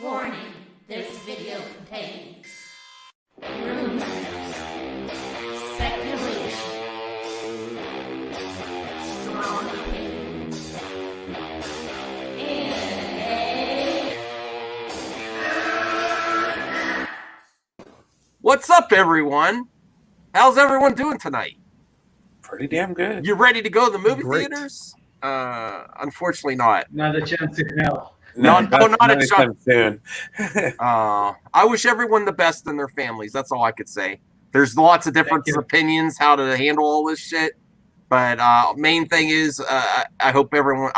Warning, this video contains rumors, speculation, strong opinions, and What's up, everyone? How's everyone doing tonight? Pretty damn good. You ready to go to the movie Great. theaters? Unfortunately not. Not a chance in hell. Not a anytime soon. I wish everyone the best in their families. That's all I could say. There's lots of different Thank you. opinions how to handle all this shit. But main thing is I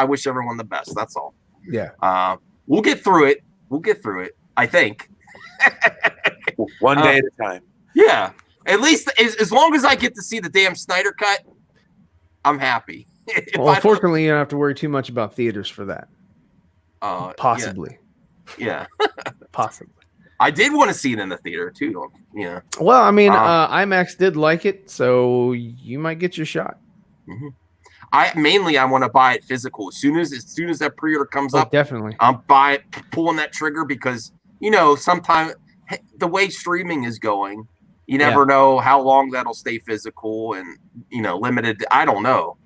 wish everyone the best. That's all. Yeah. We'll get through it. I think. One day at a time. Yeah. At least as long as I get to see the damn Snyder cut, I'm happy. If Well, I don't- unfortunately, you don't have to worry too much about theaters for that. Possibly. Yeah. Possibly. I did want to see it in the theater too. Yeah. Well, I mean, IMAX did like it, so you might get your shot. Mm-hmm. I want to buy it physical. As soon as that pre-order comes Oh, up, definitely. I'm pulling that trigger because sometimes the way streaming is going, you never know how long that'll stay physical and limited. I don't know.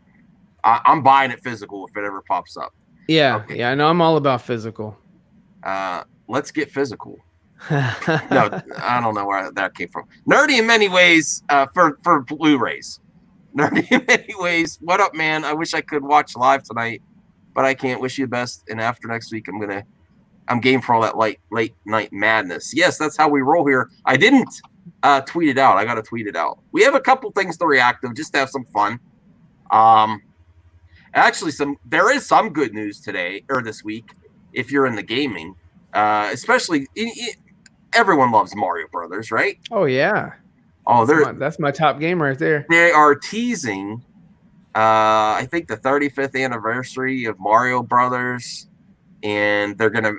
I'm buying it physical if it ever pops up. Yeah. Okay. Yeah. I know. I'm all about physical. Let's get physical. No, I don't know where that came from. Nerdy in many ways for Blu-rays. Nerdy in many ways. What up, man? I wish I could watch live tonight, but I can't. Wish you the best. And after next week, I'm game for all that late night madness. Yes, that's how we roll here. I didn't tweet it out. I got to tweet it out. We have a couple things to react to just to have some fun. Actually, there is some good news today or this week if you're in the gaming, especially everyone loves Mario Brothers, right? Oh yeah. Oh, That's my top game right there. They are teasing, I think the 35th anniversary of Mario Brothers, and they're gonna.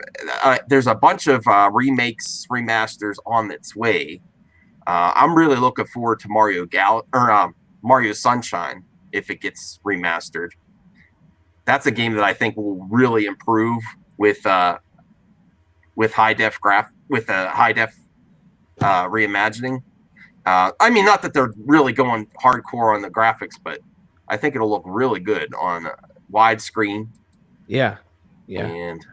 There's a bunch of remakes, remasters on its way. I'm really looking forward to Mario Sunshine if it gets remastered. That's a game that I think will really improve with high def reimagining. I mean, not that they're really going hardcore on the graphics, but I think it'll look really good on widescreen. Yeah. Yeah. And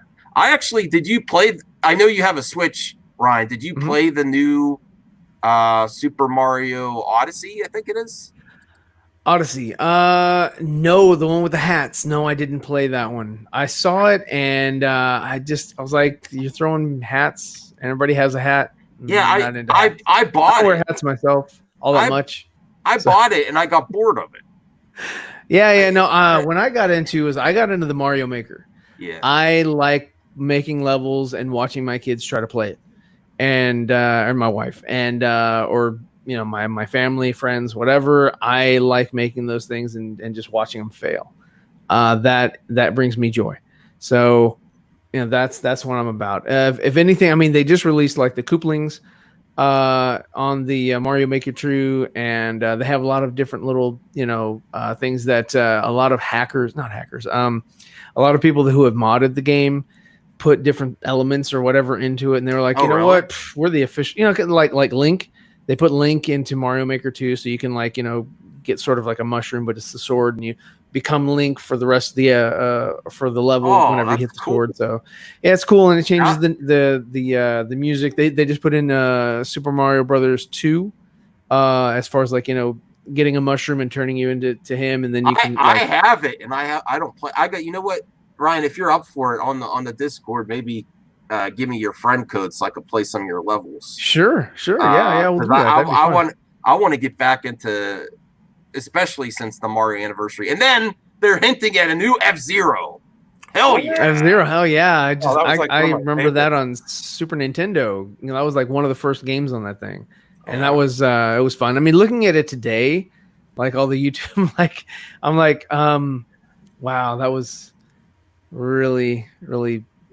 did you play? I know you have a Switch, Ryan. Did you play the new Super Mario Odyssey? I think it is. Odyssey. No, the one with the hats. No, I didn't play that one. I saw it and I was like, you're throwing hats. Everybody has a hat. Yeah, I bought I don't wear it. hats myself all that much. I bought it and I got bored of it. Yeah. No, when I got into the Mario Maker. Yeah. I like making levels and watching my kids try to play it, and or my wife and or my family, friends, whatever. I like making those things and just watching them fail. That brings me joy. So that's what I'm about. If anything, I mean, they just released like the Kooplings on the Mario Maker True, and they have a lot of different little things that a lot of a lot of people who have modded the game put different elements or whatever into it, and they were like, really? What? We're the official, like Link. They put Link into Mario Maker 2, so you can get sort of like a mushroom, but it's the sword, and you become Link for the rest of the for the level whenever you hit the sword. So yeah, it's cool, and it changes the music. They just put in Super Mario Brothers 2 as far as getting a mushroom and turning you into him, and then you can. I have it, and I don't play. I got what, Ryan, if you're up for it on the Discord, maybe. Give me your friend code so I can play some of your levels. Sure. Yeah. We'll do that. I want to get back into, especially since the Mario anniversary, and then they're hinting at a new F-Zero. Hell yeah, F-Zero. Hell yeah! I remember favorites. that on Super Nintendo. That was like one of the first games on that thing, and that was it was fun. I mean, looking at it today, like all the YouTube, I'm like, wow, that was really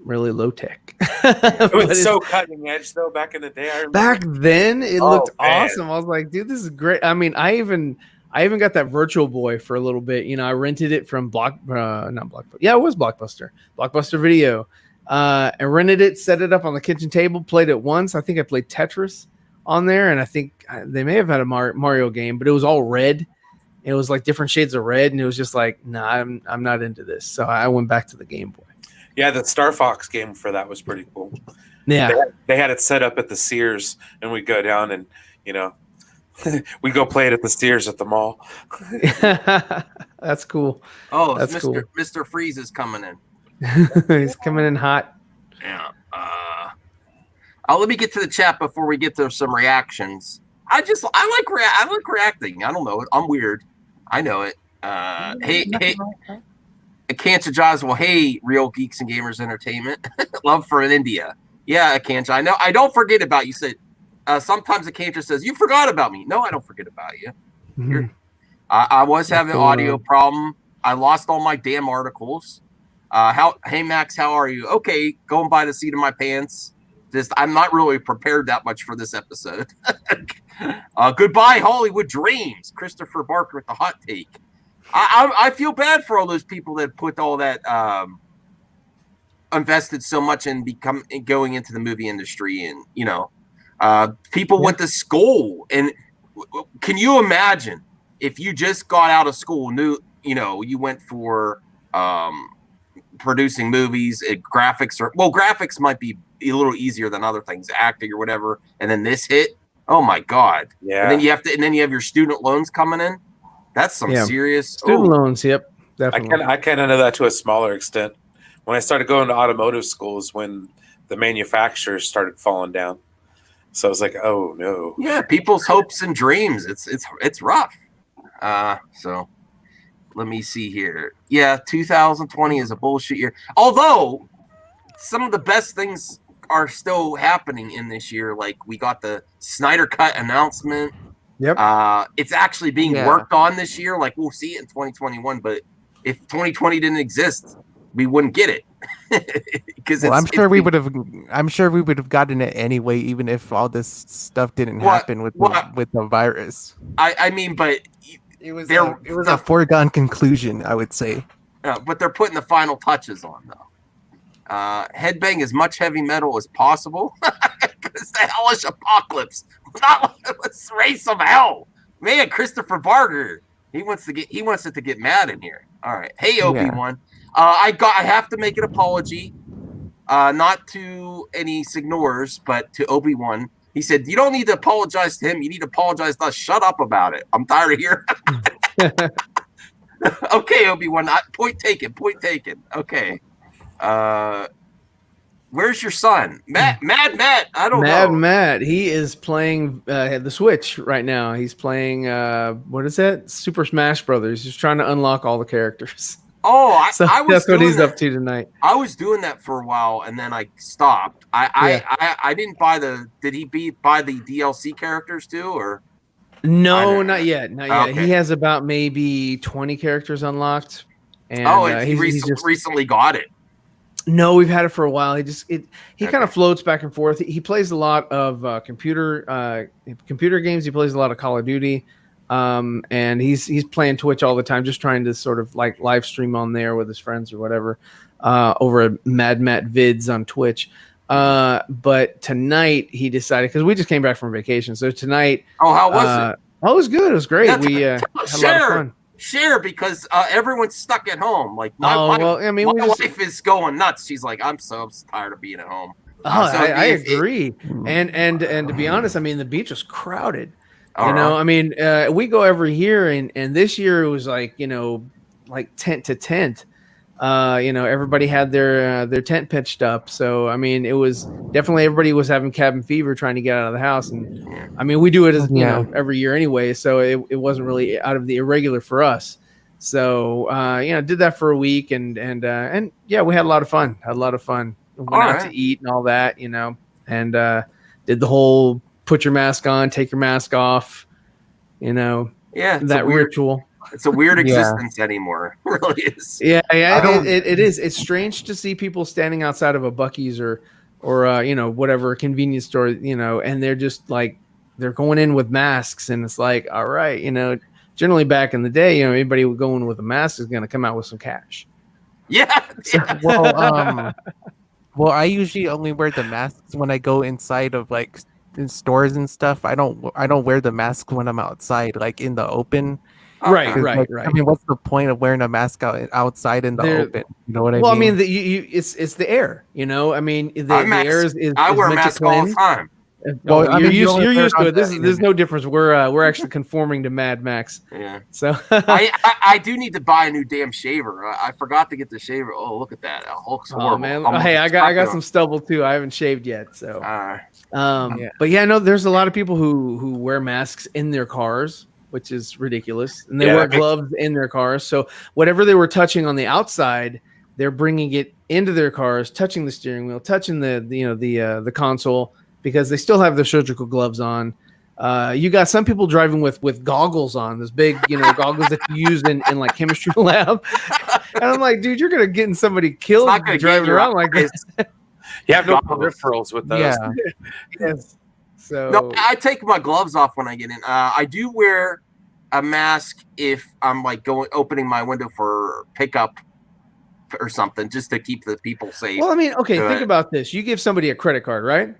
low tech. It was so cutting edge though back in the day. I remember. Back then, it looked man. awesome. I was like, dude, this is great. I mean, I even got that Virtual Boy for a little bit. I rented it from not Blockbuster. Yeah, it was Blockbuster Video, I rented it, set it up on the kitchen table, played it once. I think I played Tetris on there, and I think they may have had a Mario game, but it was all red. It was like different shades of red, and it was just like, nah, I'm not into this. So I went back to the Game Boy. Yeah, the Star Fox game for that was pretty cool. Yeah, They had it set up at the Sears, and we go down and we go play it at the Sears at the mall. that's cool. Oh, That's Mr. cool. Mr. Freeze is coming in. He's coming in hot. Yeah. Let me get to the chat before we get to some reactions. I like reacting. I don't know. I'm weird. I know it. Hey, Cancer Jaws. Well, hey, Real Geeks and Gamers Entertainment. Love from India. Yeah, Cancer. I know. I don't forget about you. Said sometimes the Cancer says you forgot about me. No, I don't forget about you. Mhm. I was having an audio problem. I lost all my damn articles. Hey Max, how are you? Okay, going by the seat of my pants. I'm not really prepared that much for this episode. Goodbye, Hollywood Dreams. Christopher Barker with the hot take. I feel bad for all those people that put all that invested so much in going into the movie industry, and people went to school. And can you imagine if you just got out of school, you went for producing movies, graphics might be a little easier than other things, acting or whatever, and then this hit. Oh my God! Yeah. And then you have your student loans coming in. That's some serious student loans. Yep, definitely. I kind of know that to a smaller extent. When I started going to automotive schools, when the manufacturers started falling down, so I was like, oh no. Yeah, people's hopes and dreams. It's rough. So let me see here. Yeah, 2020 is a bullshit year. Although some of the best things are still happening in this year. Like we got the Snyder Cut announcement. Yep. It's actually being worked on this year. Like we'll see it in 2021. But if 2020 didn't exist, we wouldn't get it. Because I'm sure we would have gotten it anyway, even if all this stuff didn't happen with the virus. I mean, but it was a foregone conclusion, I would say. But they're putting the final touches on though. Headbang as much heavy metal as possible. Because the hellish apocalypse. Let's raise some hell. Man, Christopher Barger. He wants it to get mad in here. All right. Hey, Obi-Wan. I have to make an apology. Not to any Signors, but to Obi-Wan. He said, you don't need to apologize to him. You need to apologize to us. Shut up about it. I'm tired of hearing. Okay, Obi-Wan. Point taken. Okay. Where's your son? Mad Matt. I don't know. Mad Matt. He is playing the Switch right now. He's playing what is that? Super Smash Brothers. He's trying to unlock all the characters. Oh, that's what he's up to tonight. I was doing that for a while and then I stopped. I didn't buy did he buy the DLC characters too, or? No, not yet. Okay. He has about maybe 20 characters unlocked. And he recently got it. No, we've had it for a while. He kind of floats back and forth. He plays a lot of computer games. He plays a lot of Call of Duty, and he's playing Twitch all the time, just trying to sort of like live stream on there with his friends or whatever, over at Mad Matt Vids on Twitch. But tonight he decided, because we just came back from vacation, so tonight. Oh, how was it? Oh, it was good. It was great. We had a lot of fun. Share, because everyone's stuck at home. Like my wife is going nuts. She's like, I'm so tired of being at home. I agree. And to be honest, I mean, the beach was crowded. I mean, we go every year, and this year it was like tent to tent. Everybody had their tent pitched up. So I mean, it was definitely, everybody was having cabin fever trying to get out of the house. And I mean, we do it as every year anyway, so it wasn't really out of the irregular for us. So did that for a week, and yeah, we had a lot of fun. Went out to eat and all that, and did the whole put your mask on, take your mask off, that ritual. It's a weird existence anymore. It really is. Yeah. It is. It's strange to see people standing outside of a Buc-ee's or whatever convenience store, and they're just like, they're going in with masks, and it's like, all right, generally back in the day, anybody going with a mask is going to come out with some cash. Yeah. Well, Well, I usually only wear the masks when I go inside of like in stores and stuff. I don't wear the mask when I'm outside, like in the open. Right, Okay. 'Cause, right, like, I right. mean, what's the point of wearing a mask outside in the There. open? You know what I Well, I mean? mean, it's the air. You know, I mean, the air I is wear a meant to mask all the cleanse. time. Well, Oh, I mean, you only you're wear it used to on it. This is there's the no difference. We're actually conforming to Mad Max. Yeah. So I do need to buy a new damn shaver. I forgot to get the shaver. Oh, look at that. Hulk's oh horrible. man, Almost hey, I got stepped some stubble too. I haven't shaved yet. So on. Yeah. but yeah, no, there's a lot of people who wear masks in their cars, which is ridiculous, and they Yeah, wear that makes- gloves in their cars. So whatever they were touching on the outside, they're bringing it into their cars, touching the steering wheel, touching the console, because they still have their surgical gloves on. You got some people driving with goggles on, this big goggles that you use in like chemistry lab, and I'm like, dude, you're gonna get somebody killed not gonna get driving your around like eyes. this. You have no Goggles. peripherals with those. Yeah. Yes. So No, I take my gloves off when I get in. I do wear a mask if I'm like opening my window for pickup or something, just to keep the people safe. well, I mean, okay, Good. think about this. You give somebody a credit card, right?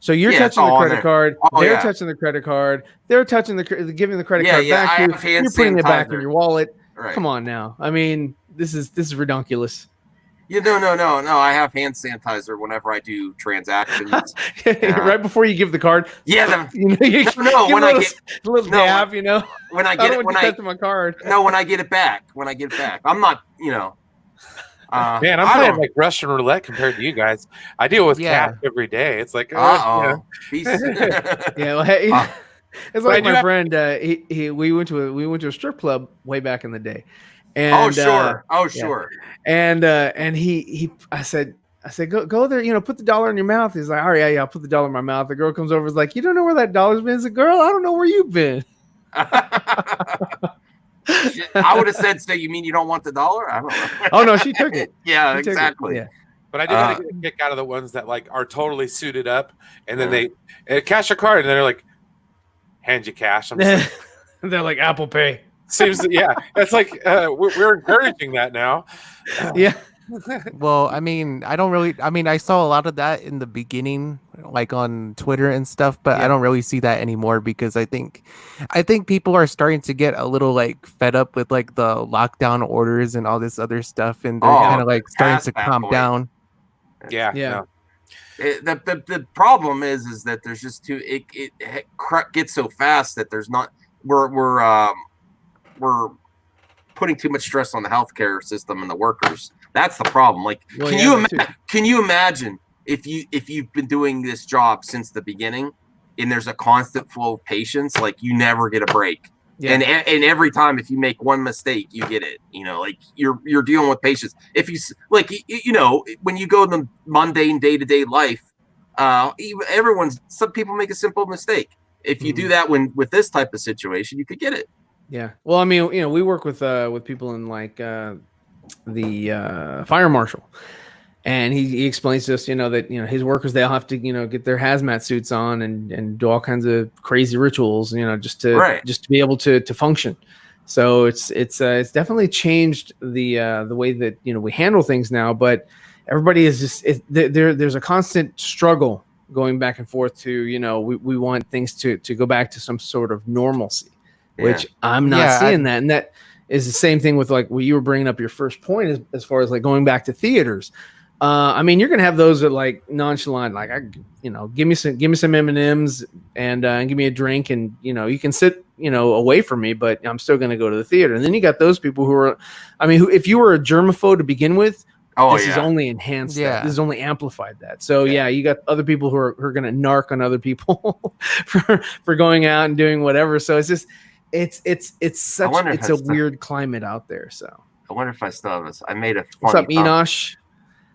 So you're Yeah, it's touching the all on credit there. card. Oh, They're yeah. touching the credit card. They're touching giving the credit Yeah, card yeah, back I to you. have hand You're putting it back in sanitizer. your wallet. Right. Come on now. I mean, this is redonkulous. Yeah, no. I have hand sanitizer whenever I do transactions. Right before you give the card. Yeah, You no, give when a I little, get a little no, dab, when I I get don't it want when you I touching my card. no when I get it back. I'm not, Man, I'm playing like Russian roulette compared to you guys. I deal with Yeah. cats every day. It's like, Uh-oh. Yeah, well, hey, it's But I like do my have- friend. We went to a strip club way back in the day, oh and sure. yeah. Sure. and I said go there, put the dollar in your mouth. He's like, all right, yeah, I'll put the dollar in my mouth. The girl comes over, is like, you don't know where that dollar's been? It's like, girl, I don't know where you've been. Shit, I would have said, so you mean you don't want the dollar? I don't know. Oh no, she took it. Yeah, She took it. exactly. Yeah. But I do gotta get a kick out of the ones that like are totally suited up, and then they cash a card, and they're like, hand you cash. I'm just like, They're like Apple Pay. seems yeah. It's like we're encouraging that now. Yeah. Well, I mean, I saw a lot of that in the beginning, like on Twitter and stuff, but Yeah. I don't really see that anymore because I think people are starting to get a little like fed up with like the lockdown orders and all this other stuff, and they're kind of like starting past to that calm point. down. Yeah, Yeah. no. The problem is that there's just it gets so fast that there's not we're putting too much stress on the healthcare system and the workers. That's the problem. Like, Well, can yeah, you that too. can you imagine if you've been doing this job since the beginning, and there's a constant flow of patients, like you never get a break. Yeah. And every time, if you make one mistake, you get it. Like you're dealing with patients. If you like, when you go in the mundane day-to-day life, some people make a simple mistake. If you do that with this type of situation, you could get it. Yeah. Well, I mean, we work with people in like the fire marshal, and he explains to us, that his workers, they'll have to get their hazmat suits on and do all kinds of crazy rituals, just to be able to function. So it's definitely changed the way that we handle things now. But everybody is just there's a constant struggle going back and forth to we want things to go back to some sort of normalcy. Which I'm not seeing that. And that is the same thing with like what you were bringing up your first point as far as like going back to theaters. I mean, you're going to have those that like nonchalant, like, give me some M&Ms and give me a drink, and, you can sit, away from me, but I'm still going to go to the theater. And then you got those people who are, who, if you were a germaphobe to begin with, this is only enhanced that. This is only amplified that. So you got other people who are going to narc on other people for going out and doing whatever. So it's just, it's a weird climate out there. So I wonder if I still have this. I made a funny. What's up, Enosh?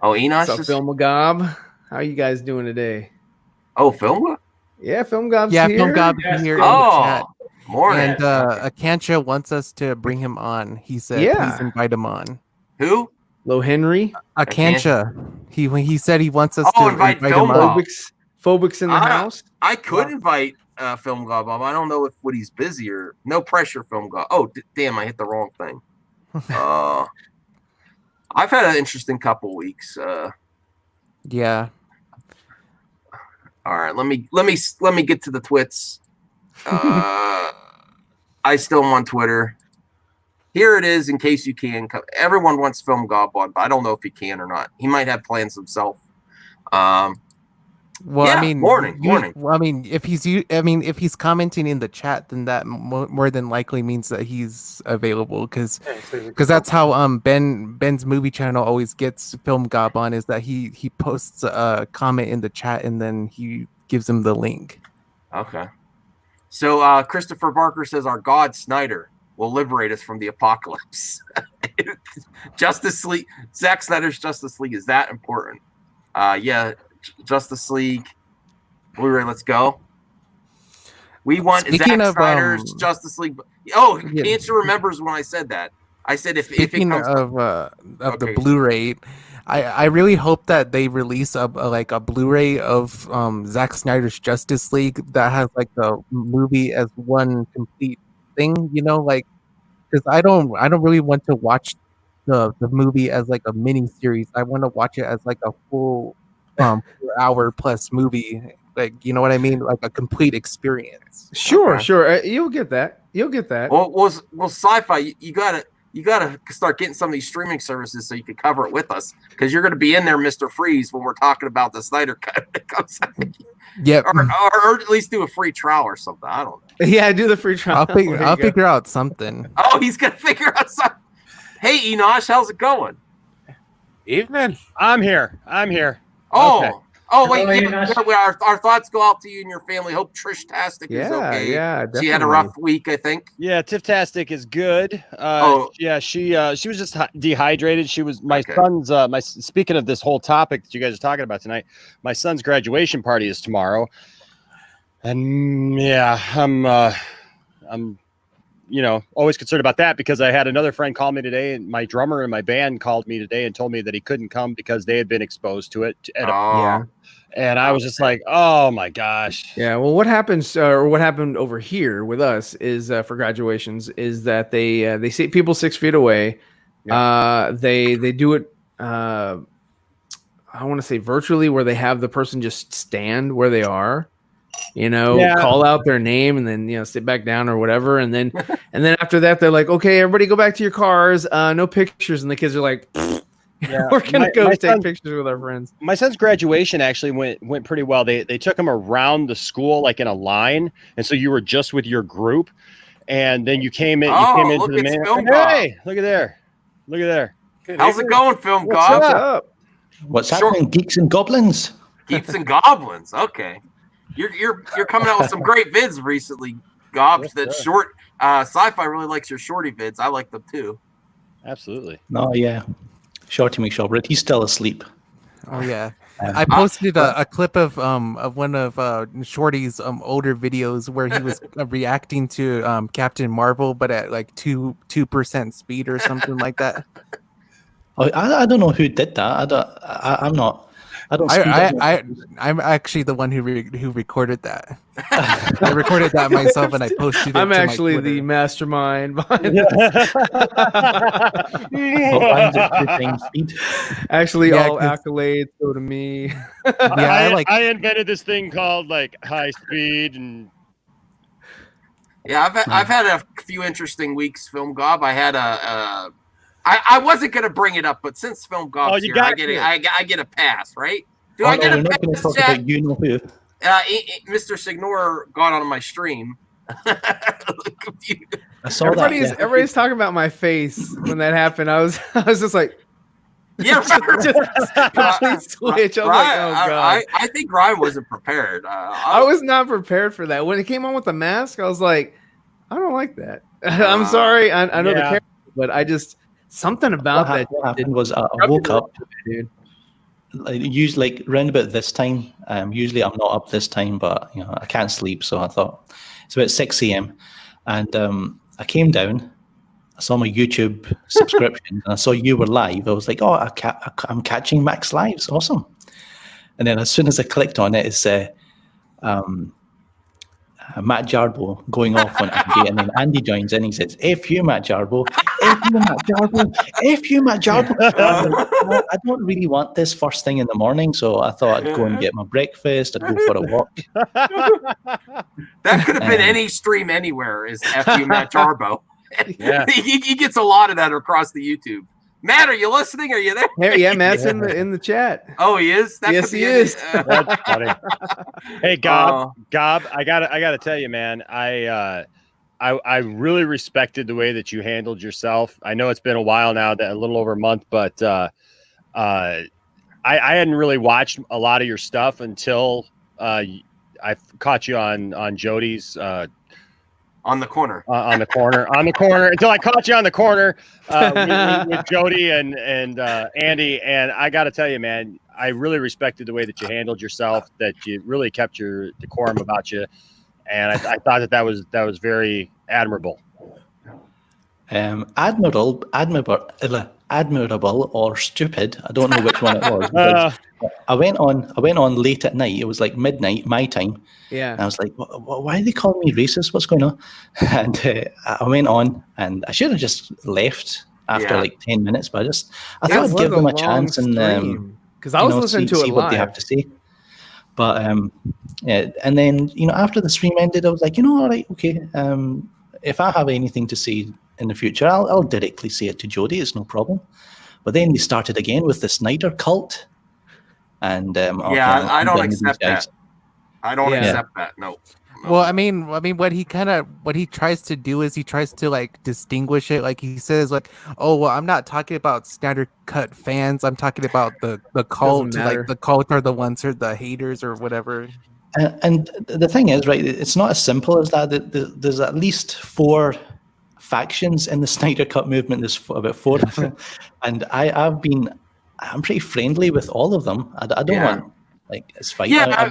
Oh, Enosh. What's up, Film Gob? How are you guys doing today? Oh, Film? Yeah, Film Gob's Yeah, here. Film Gob's here in the chat. Morning. And Akancha wants us to bring him on. He said, please invite him on. Who? Lo Henry. Akancha. He said he wants us to invite him Film on. Phobics in the house. I could invite Film Gob. I don't know if he's busy or no pressure. Film Gob. Oh, damn! I hit the wrong thing. I've had an interesting couple weeks. Yeah. All right, let me get to the twits. I still am on Twitter. Here it is, in case you can. Everyone wants Film Goblin, but I don't know if he can or not. He might have plans himself. Well, yeah, I mean, morning. Well, I mean, if he's commenting in the chat, then that more than likely means that he's available, because that's how Ben's movie channel always gets Film Goblin, is that he posts a comment in the chat and then he gives him the link. Okay. So Christopher Barker says our God Snyder will liberate us from the apocalypse. Justice League, Zack Snyder's Justice League is that important. Yeah, Justice League Blu-ray, let's go. We want Speaking Zack of, Snyder's Justice League. Oh, yeah. Cancer remembers when I said that. I said if it comes of okay. the Blu-ray, I really hope that they release a Blu-ray of Zack Snyder's Justice League that has like the movie as one complete thing, you know, like, because I don't really want to watch the movie as like a mini series. I want to watch it as like a full 4-hour plus movie, like, you know what I mean, like a complete experience. Sure, Okay. sure. You'll get that. You'll get that. Well, sci-fi. You gotta start getting some of these streaming services so you can cover it with us, because you're gonna be in there, Mr. Freeze, when we're talking about the Snyder Cut. Yep. or at least do a free trial or something. I don't know. Yeah, do the free trial. I'll figure out something. Oh, he's gonna figure out something. Hey, Enosh, how's it going? Evening. I'm here. Oh, Okay. Wait. Our thoughts go out to you and your family. Hope Trish-tastic is okay. Yeah, She had a rough week, I think. Yeah, Tiftastic is good. Yeah, she was just dehydrated. She was my son's speaking of this whole topic that you guys are talking about tonight. My son's graduation party is tomorrow, and yeah, I'm always concerned about that, because I had another friend call me today, and my drummer in my band called me today and told me that he couldn't come because they had been exposed to it. And I was just like, oh my gosh. Yeah. Well, what happens, or what happened over here with us is for graduations is that they see people 6 feet away. Yeah. They do it. I want to say virtually, where they have the person just stand where they are, call out their name and then, sit back down or whatever. And then, after that, they're like, okay, everybody go back to your cars. No pictures. And the kids are like, we're going to go take pictures with our friends. My son's graduation actually went pretty well. They took him around the school, like in a line. And so you were just with your group, and then you came in, into the main. Hey, look at there. How's it going, Film Gob? What's up? What's happening? Geeks and Goblins. Geeks and Goblins. Okay. You're coming out with some great vids recently, Gob. That short sci-fi really likes your shorty vids. I like them too. Absolutely. Oh yeah. Shorty McShorty, he's still asleep. Oh yeah, I posted a clip of one of Shorty's older videos where he was reacting to Captain Marvel, but at like 2% speed or something like that. Oh, I don't know who did that. I'm not. I don't. I'm actually the one who recorded that. I recorded that myself and I posted it. I'm to actually my the mastermind behind speed. Actually, all accolades go to me. I invented this thing called like high speed, and I've had a few interesting weeks, Film Gob. I had I wasn't gonna bring it up, but since Film Gob's here, I get a pass, right? Do I get a pass, Jack? You know who? Mr. Signor got on my stream. I saw that. Everybody's talking about my face when that happened. I was just like, yeah, complete switch. I was like, oh god. I think Ryan wasn't prepared. I was not prepared for that. When it came on with the mask, I was like, I don't like that. I'm sorry. I know the character, but I just something about that. What happened was I woke up. Dude. Usually, around about this time. Usually, I'm not up this time, but I can't sleep, so I thought it's about 6 a.m. and I came down. I saw my YouTube subscription, and I saw you were live. I was like, "Oh, I'm catching Max Lives, awesome!" And then as soon as I clicked on it, it's Matt Jarbo going off on Andy, and then Andy joins in. He says, "F you, Matt Jarbo. F you, Matt Jarbo. I don't really want this first thing in the morning, so I thought I'd go and get my breakfast. I'd go for a walk. That could have been any stream anywhere. Is FU Matt Jarbo? Yeah. he gets a lot of that across the YouTube. Matt, are you listening? Are you there? Yeah, Matt's in the chat. Oh, he is. That yes, could be he is. That's funny. Hey, Gob, I gotta tell you, man. I really respected the way that you handled yourself. I know it's been a while now, that a little over a month, but I hadn't really watched a lot of your stuff until I caught you on Jody's on the corner until I caught you on the corner with Jody and Andy. And I got to tell you, man, I really respected the way that you handled yourself, that you really kept your decorum about you. And I thought that was very admirable. Admirable or stupid. I don't know which one it was. I went on late at night. It was like midnight my time. Yeah. And I was like, why are they calling me racist? What's going on? And I went on, and I should have just left after like 10 minutes, but I thought I'd give them a chance and because I was listening to it see what they have to say. But yeah, and then after the stream ended, I was like, all right, okay. If I have anything to say in the future, I'll directly say it to Jody. It's no problem. But then they started again with the Snyder cult, and I don't accept that. I don't accept that. No. Well, I mean, what he tries to do is he tries to like distinguish it. Like he says, like, oh, well, I'm not talking about Snyder Cut fans. I'm talking about the cult. Like the cult are the ones who are the haters or whatever. And the thing is, right? It's not as simple as that. There's at least 4 factions in the Snyder Cut movement. There's about 4 of them, and I'm pretty friendly with all of them. I don't want it's fight. Yeah,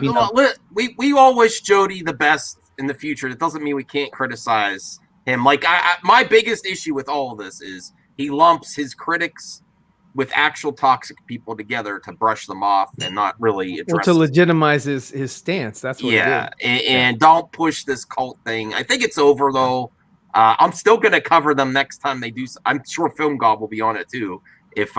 we all wish Jody the best in the future. It doesn't mean we can't criticize him. Like my biggest issue with all of this is he lumps his critics with actual toxic people together to brush them off and not really address to legitimize his stance. That's what. And don't push this cult thing. I think it's over though. I'm still gonna cover them next time they do. I'm sure Film Gob will be on it too if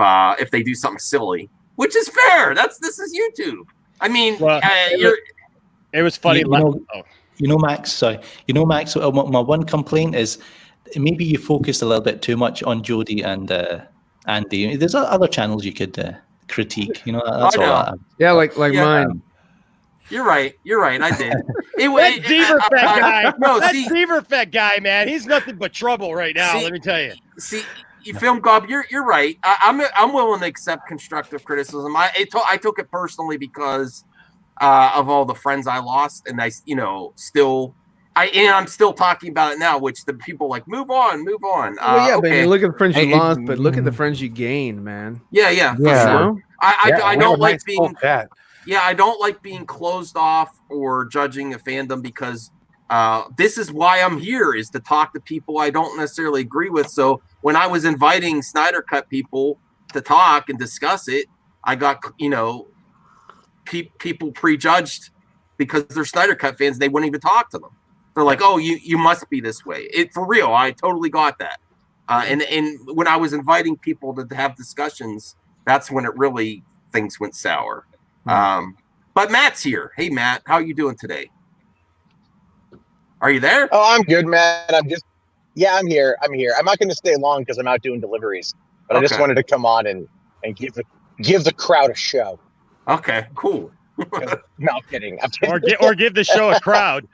they do something silly, which is fair. This is YouTube. I mean, it was funny. Max. Sorry, Max. My one complaint is maybe you focused a little bit too much on Jody and Andy. There's other channels you could critique. That's all. Yeah, like mine. You're right. I did. That Zeverfett guy. Zeverfett guy, man. He's nothing but trouble right now. Let me tell you. See, you Film Gob. You're right. I'm willing to accept constructive criticism. I took it personally because of all the friends I lost, and I'm still talking about it now. Which the people like move on. But look at the friends you lost, but look at the friends you gained, man. Yeah. Sure. I don't like being. Yeah, I don't like being closed off or judging a fandom because this is why I'm here, is to talk to people I don't necessarily agree with. So when I was inviting Snyder Cut people to talk and discuss it, I got, people prejudged because they're Snyder Cut fans. They wouldn't even talk to them. They're like, oh, you must be this way. For real. I totally got that. And when I was inviting people to have discussions, that's when things went sour. But Matt's here. Hey, Matt, how are you doing today? Are you there? Oh, I'm good, Matt. I'm here. I'm not going to stay long because I'm out doing deliveries, but I just wanted to come on and give the crowd a show. Okay, cool. No, I'm kidding. Or give the show a crowd.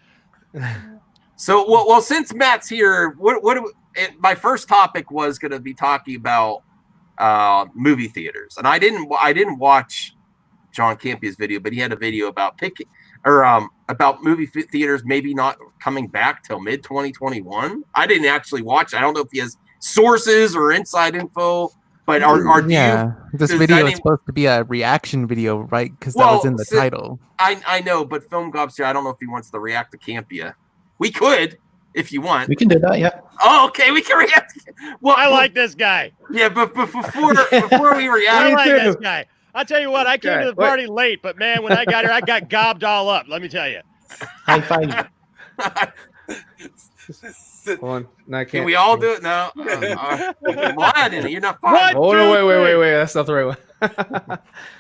So, well, since Matt's here, my first topic was going to be talking about movie theaters, and I didn't watch John Campia's video, but he had a video about about movie theaters maybe not coming back till mid-2021. I didn't actually watch it. I don't know if he has sources or inside info, but this video is supposed to be a reaction video, right? Because that was in the title. I know, but Film Gob's here. I don't know if he wants to react to Campia. We could, if you want. We can do that, yeah. Oh, okay, we can react. Well, I like this guy. Yeah, but before we react, I like this guy. I'll tell you what, I came to the party late, but man, when I got here, I got gobbed all up. Let me tell you. High five. Hold on. No, I can't. Can we all do it? No. Why didn't you're not fine. Oh, no, wait. That's not the right one.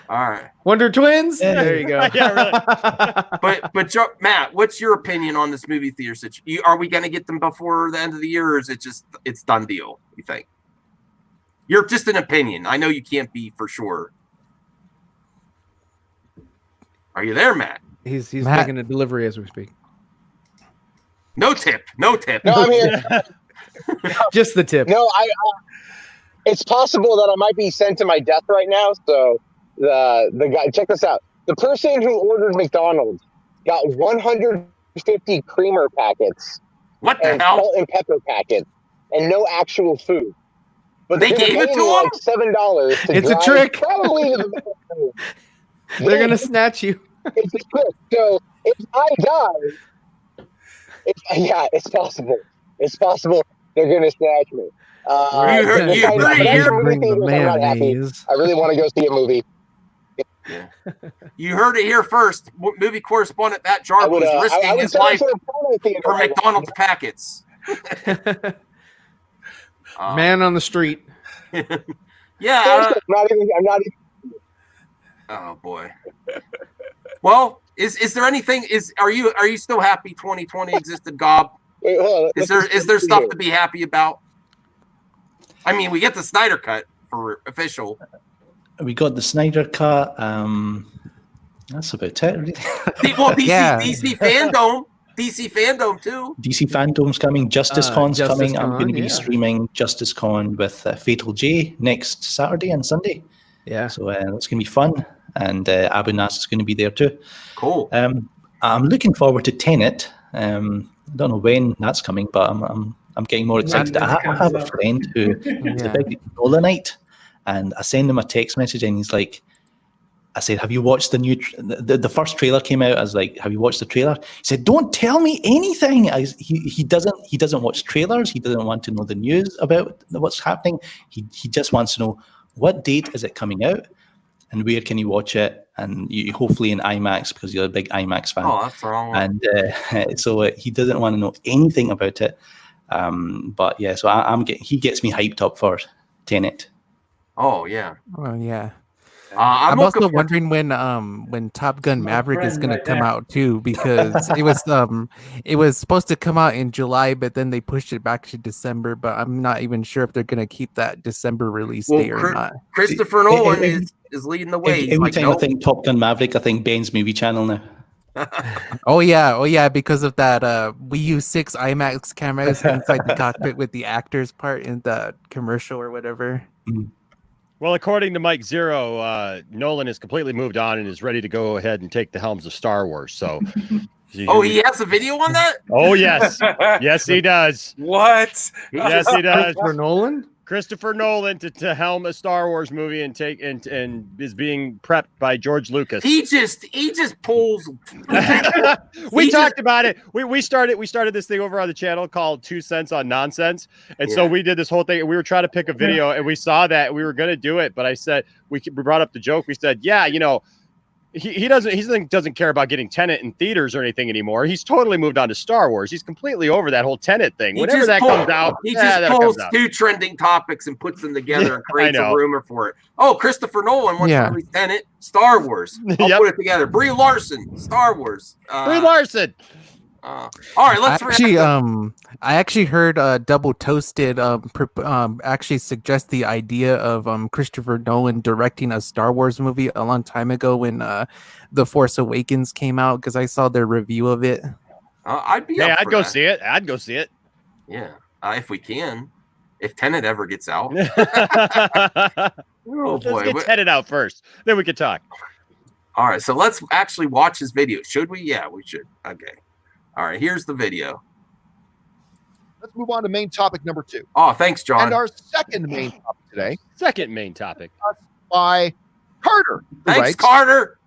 All right. Wonder Twins? Yeah. There you go. Yeah, really. But Matt, what's your opinion on this movie theater situation? Are we going to get them before the end of the year, or is it just it's done deal, you think? You're just an opinion. I know you can't be for sure. Are you there, Matt? He's Matt. making a delivery as we speak. No tip. No, I'm here. Just the tip. No, it's possible that I might be sent to my death right now. So the guy, check this out. The person who ordered McDonald's got 150 creamer packets What the and hell? salt and pepper packets and no actual food. But They gave it to him? like $7 to It's a drive trick. Probably to the They're gonna snatch you. It's a trick. So if I die, it's possible. It's possible they're gonna snatch me. You heard it here. Bring the I'm not happy. mayonnaise. I really want to go see a movie. Yeah. You heard it here first. Movie correspondent Matt I Jarbo would, is risking I would his tell life for a porno theater for right now. McDonald's packets. Man on the street. Yeah. I'm not even. Oh boy. Well, is there anything? Are you still happy 2020 existed, Gob? Wait, hold on. Is there stuff to be happy about? I mean, we get the Snyder cut for official. We got the Snyder cut. That's about it. Really. Well, DC, Yeah. DC fandom too. DC Fandom's coming. Justice Con's Justice coming. I'm Con, going to be yeah. streaming Justice Con with Fatal J next Saturday and Sunday. Yeah. So that's going to be fun. And Abu Nas is going to be there too. Cool. I'm looking forward to Tenet. I don't know when that's coming, but I'm getting more excited. I have a friend who is a big Nolanite, and I send him a text message, and he's like, I said, have you watched the new, the first trailer came out. I was like, have you watched the trailer? He said, don't tell me anything. He doesn't watch trailers. He doesn't want to know the news about what's happening. He just wants to know what date is it coming out and where can you watch it? And hopefully in IMAX, because you're a big IMAX fan. Oh, that's wrong. And so he doesn't want to know anything about it. But yeah, so he gets me hyped up for Tenet. Oh yeah. Oh yeah. I'm also wondering when Top Gun Maverick is going to come out too, because it was supposed to come out in July, but then they pushed it back to December. But I'm not even sure if they're going to keep that December release date or not. Christopher Nolan is leading the way. Every time I think Top Gun Maverick, I think Ben's movie channel now. Oh yeah, because of that we use 6 IMAX cameras inside the cockpit with the actors part in the commercial or whatever. Well, according to Mike Zero, Nolan has completely moved on and is ready to go ahead and take the helms of Star Wars. So, he has a video on that? Oh yes, yes he does. What? Yes he does. Christopher Nolan to helm a Star Wars movie and take and is being prepped by George Lucas. He just pulls. We talked about it. We started this thing over on the channel called 2 Cents on Nonsense, and so we did this whole thing. We were trying to pick a video, and we saw that we were going to do it, but I said we brought up the joke. We said, yeah, you know. He doesn't care about getting Tenet in theaters or anything anymore. He's totally moved on to Star Wars. He's completely over that whole Tenet thing. Whenever that comes out, he just pulls 2 trending topics and puts them together and creates a rumor for it. Oh, Christopher Nolan wants to release Tenet, Star Wars. I'll put it together. Brie Larson, Star Wars. Brie Larson. All right, let's I actually heard Double Toasted actually suggest the idea of Christopher Nolan directing a Star Wars movie a long time ago when The Force Awakens came out, because I saw their review of it. I'd go see it. I'd go see it. Yeah, if we can. If Tenet ever gets out. Oh boy, let's get Tenet out first, then we can talk. All right, so let's actually watch his video. Should we? Yeah, we should. Okay. All right, here's the video. Let's move on to main topic number 2. Oh, thanks, John. And our second main topic today. Second main topic. By Carter. Thanks, Carter.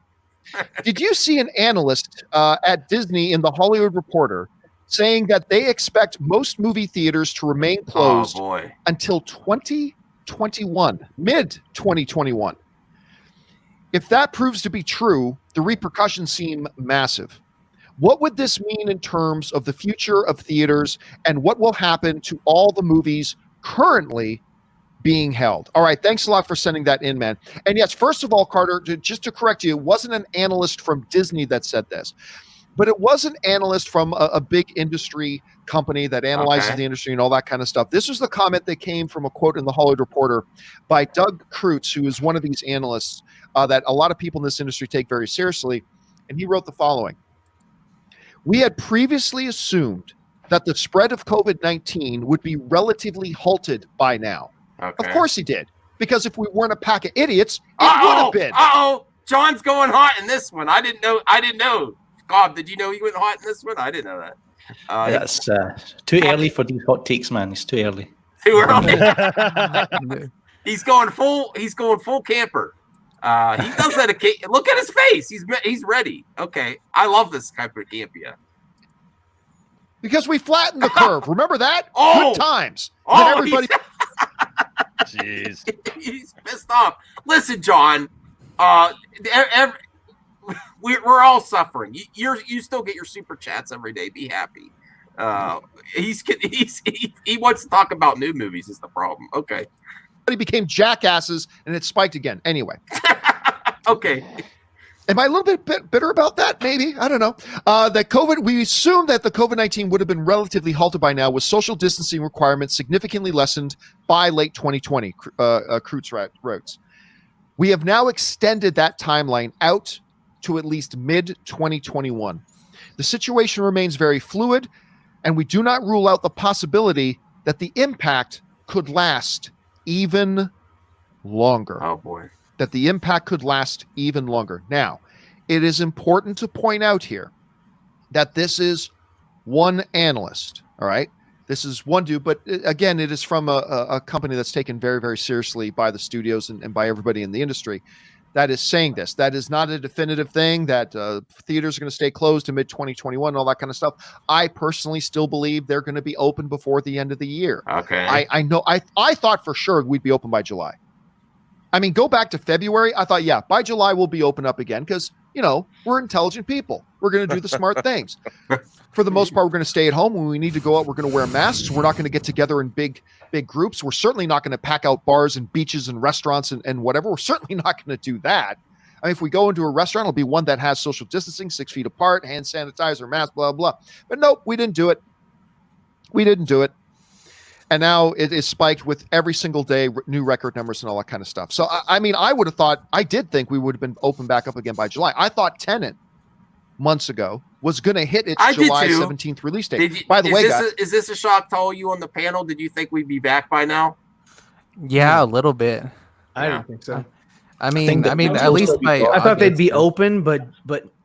Did you see an analyst at Disney in The Hollywood Reporter saying that they expect most movie theaters to remain closed until 2021, mid-2021? If that proves to be true, the repercussions seem massive. What would this mean in terms of the future of theaters and what will happen to all the movies currently being held? All right, thanks a lot for sending that in, man. And yes, first of all, Carter, just to correct you, it wasn't an analyst from Disney that said this, but it was an analyst from a big industry company that analyzes the industry and all that kind of stuff. This was the comment that came from a quote in the Hollywood Reporter by Doug Kreutz, who is one of these analysts that a lot of people in this industry take very seriously. And he wrote the following: "We had previously assumed that the spread of COVID-19 would be relatively halted by now." Of course he did, because if we weren't a pack of idiots, it would have been. John's going hot in this one. I didn't know. Bob, did you know he went hot in this one? I didn't know that. That's too early for these hot takes, man. It's too early. Too early. He's going full camper. He does that. Look at his face. He's ready. Okay, I love this type of campia. Because we flattened the curve. Remember that? Oh! Good times. Oh, everybody. Jeez. He's pissed off. Listen, John. We're all suffering. You still get your super chats every day. Be happy. He wants to talk about new movies. Is the problem? Okay. He became jackasses, and it spiked again. Anyway. Okay. Am I a little bit bitter about that? Maybe. I don't know. We assumed that the COVID-19 would have been relatively halted by now, with social distancing requirements significantly lessened by late 2020, Kreutz wrote. We have now extended that timeline out to at least mid-2021. The situation remains very fluid, and we do not rule out the possibility that the impact could last even longer. Oh, boy. That the impact could last even longer. Now, it is important to point out here that this is one analyst, all right? This is one dude, but again, it is from a company that's taken very, very seriously by the studios and by everybody in the industry that is saying this. That is not a definitive thing, that theaters are going to stay closed to mid-2021 and all that kind of stuff. I personally still believe they're going to be open before the end of the year. Okay. I know. I thought for sure we'd be open by July. I mean, go back to February. I thought, yeah, by July we'll be open up again because, we're intelligent people. We're going to do the smart things. For the most part, we're going to stay at home. When we need to go out, we're going to wear masks. We're not going to get together in big groups. We're certainly not going to pack out bars and beaches and restaurants and whatever. We're certainly not going to do that. I mean, if we go into a restaurant, it'll be one that has social distancing, 6 feet apart, hand sanitizer, mask, blah, blah. But nope, we didn't do it. And now it is spiked with every single day, new record numbers and all that kind of stuff. So, I did think we would have been open back up again by July. I thought Tenet months ago was going to hit its July 17th release date. By the way, is this a shock to all you on the panel? Did you think we'd be back by now? Yeah, a little bit. I didn't think so. I mean, at least by I thought they'd be open, but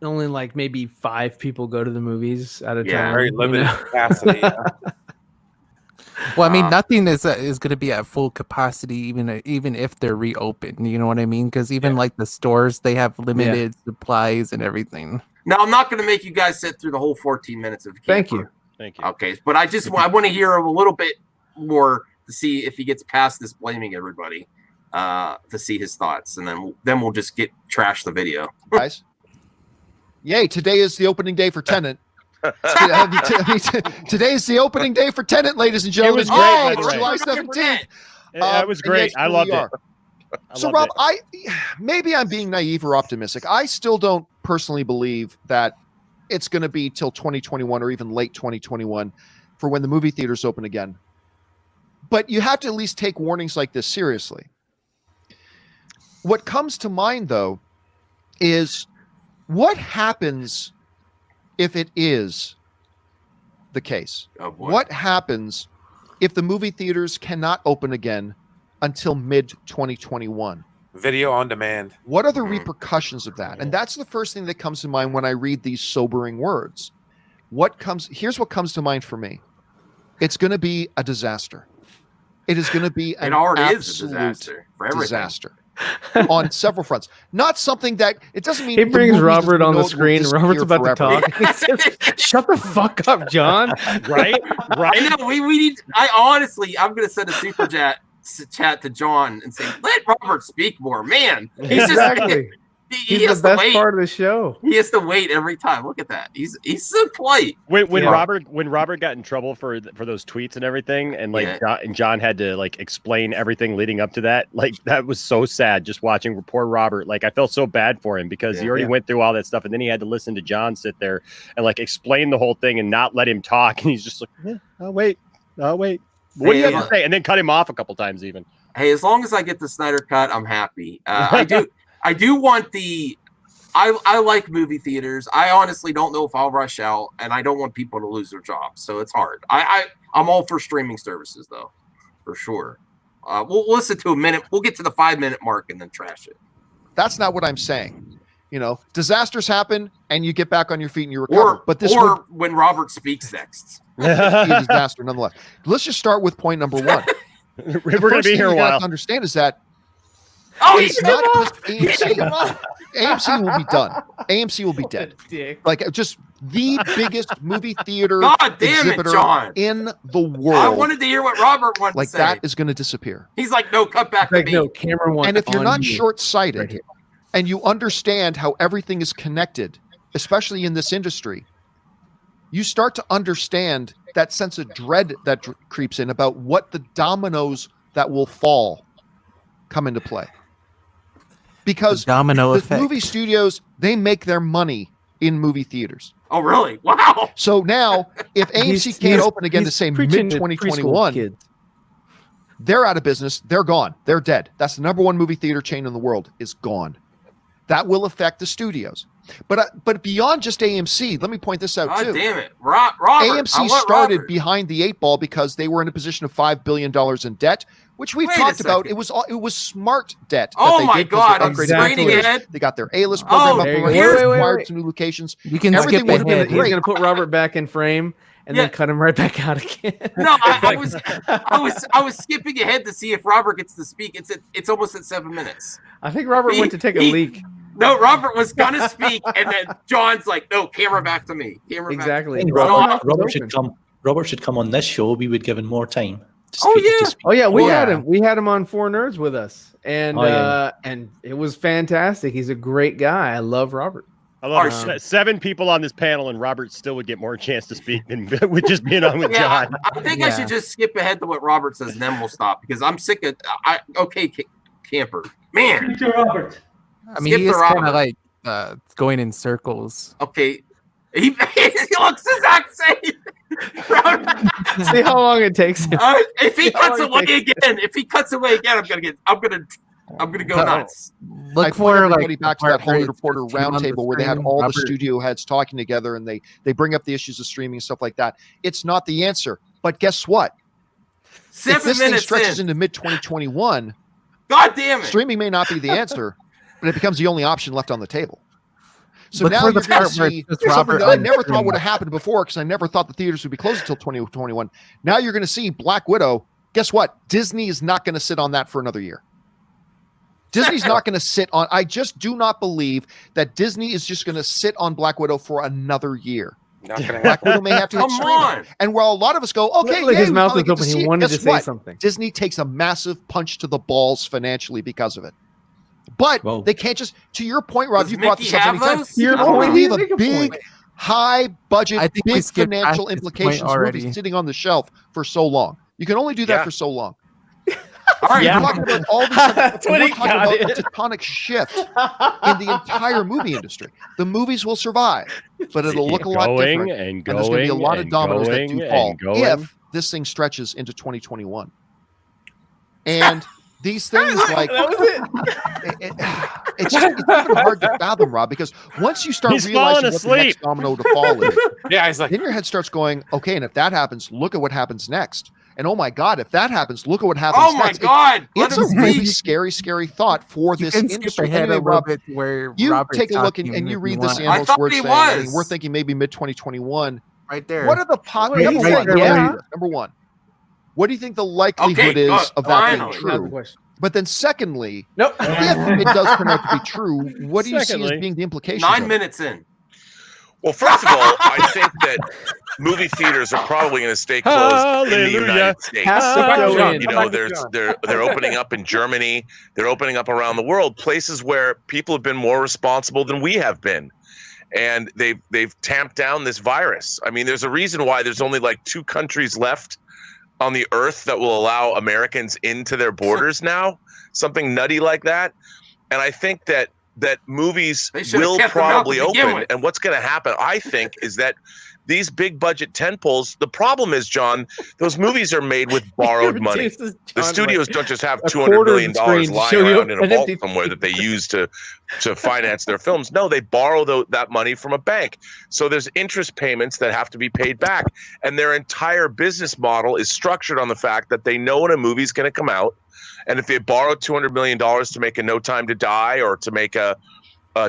only like maybe 5 people go to the movies at a time. Very limited capacity. Well, I mean, nothing is going to be at full capacity, even if they're reopened. You know what I mean? Because even like the stores, they have limited supplies and everything. Now, I'm not going to make you guys sit through the whole 14 minutes of camper. Thank you. Okay, but I want to hear a little bit more to see if he gets past this blaming everybody, to see his thoughts, and then we'll just trash the video. Guys, yay! Today is the opening day for Tenet. Today is the opening day for Tenet, ladies and gentlemen. It was great. July 17th. It was great. I loved it. So, Rob, maybe I'm being naive or optimistic. I still don't personally believe that it's going to be till 2021 or even late 2021 for when the movie theaters open again. But you have to at least take warnings like this seriously. What comes to mind, though, is what happens if it is the case? Oh, boy. What happens if the movie theaters cannot open again until mid-2021? Video on demand. What are the repercussions of that? And that's the first thing that comes to mind when I read these sobering words. Here's what comes to mind for me. It's going to be a disaster. It is going to be an absolute disaster on several fronts. Not something that it doesn't mean he brings Robert on the screen. Robert's about to talk. He says, "Shut the fuck up, John." Right. I know. We need. I'm going to send a super chat to John and say, "Let Robert speak more." Man, he's he He's the best part of the show. He has to wait every time. Look at that. He's so polite. When Robert got in trouble for those tweets and everything, and John had to like explain everything leading up to that. Like that was so sad just watching poor Robert. Like I felt so bad for him because he already went through all that stuff, and then he had to listen to John sit there and like explain the whole thing and not let him talk. And he's just like, I'll wait. What do you have to say? And then cut him off a couple times even. Hey, as long as I get the Snyder cut, I'm happy. I do want the. I like movie theaters. I honestly don't know if I'll rush out, and I don't want people to lose their jobs, so it's hard. I'm all for streaming services though, for sure. We'll listen to a minute. We'll get to the 5-minute mark and then trash it. That's not what I'm saying. You know, disasters happen, and you get back on your feet and you recover. When Robert speaks next, be a disaster nonetheless. Let's just start with point number one. We're going to be here a while. To understand is that it's not just AMC. AMC will be done. AMC will be dead. Like just the biggest movie theater exhibitor in the world. I wanted to hear what Robert wanted to say. Like that is going to disappear. He's like, no, cut back to me. No, camera one. And if you're not short-sighted and you understand how everything is connected, especially in this industry, you start to understand that sense of dread that creeps in about what the dominoes that will fall come into play. Because the movie studios, they make their money in movie theaters. Oh, really? Wow. So now, if AMC can't open again to say mid-2021, they're out of business. They're gone. They're dead. That's the number one movie theater chain in the world is gone. That will affect the studios. But beyond just AMC, let me point this out too. God damn it. Robert, AMC started behind the 8 ball because they were in a position of $5 billion in debt, which we've talked about. It was smart debt. Oh my God. I'm straining ahead. They got their A-list program up and acquired some new locations. You can skip ahead. He's going to put Robert back in frame and then cut him right back out again. No, I was skipping ahead to see if Robert gets to speak. It's almost at 7 minutes. I think Robert went to take a leak. No, Robert was gonna speak, and then John's like, "No, camera back to me." Exactly. Robert should come on this show. We would give him more time. We had him. We had him on 4 Nerds with us, and and it was fantastic. He's a great guy. I love Robert. I love 7 people on this panel, and Robert still would get more chance to speak than with just being on with John. I think I should just skip ahead to what Robert says, and then we'll stop because I'm sick of. Camper, man. Robert. I mean, he's kind of like going in circles. Okay. He looks the exact same. See how long it takes him. If he cuts away again, I'm gonna go nuts. Look for everybody back to that Hollywood Reporter roundtable where they had all the studio heads talking together and they bring up the issues of streaming and stuff like that. It's not the answer, but guess what? 7 if this minutes thing stretches into mid-2021, God damn it! Streaming may not be the answer, but it becomes the only option left on the table. So now you're going to see something that I never thought would have happened before because I never thought the theaters would be closed until 2021. Now you're going to see Black Widow. Guess what? Disney is not going to sit on that for another year. Disney's not going to sit on. I just do not believe that Disney is just going to sit on Black Widow for another year. Black Widow may have to hit streaming. And while a lot of us go, okay, his mouth is open. He wanted to say something. Disney takes a massive punch to the balls financially because of it. But they can't just, to your point, Rob, you brought this up many times. You only leave a big, high budget, big financial implications already sitting on the shelf for so long. You can only do that for so long. All right, we're talking about all these we're talking about a tectonic shift in the entire movie industry. The movies will survive, but it'll look a lot different. And there's going to be a lot of dominoes that do fall if this thing stretches into 2021. And these things like it's even hard to fathom, Rob, because once you start realizing what the next domino to fall is, then your head starts going, okay, and if that happens, look at what happens next. And oh my God, if that happens, look at what happens next. Oh my God. It's a really scary, scary thought for this industry. Anyway, Rob, you take a look and you read this analyst's word saying, I mean, we're thinking maybe mid-2021. Right there. What are the number one, what do you think the likelihood is of that being true? But then secondly, if it does turn out to be true, what do you see as being the implications? 9 minutes in. Well, first of all, I think that movie theaters are probably going to stay closed in the United States. You know, they're opening up in Germany. They're opening up around the world, places where people have been more responsible than we have been. And they've tamped down this virus. I mean, there's a reason why there's only like 2 countries left on the earth that will allow Americans into their borders now, something nutty like that. And I think that movies will probably open. And what's going to happen, I think, is that these big budget tentpoles, the problem is, John, those movies are made with borrowed money. The studios don't just have $200 million lying around in a vault somewhere that they use to finance their films. No, they borrow that money from a bank. So there's interest payments that have to be paid back. And their entire business model is structured on the fact that they know when a movie's going to come out. And if they borrowed $200 million to make a No Time to Die or to make a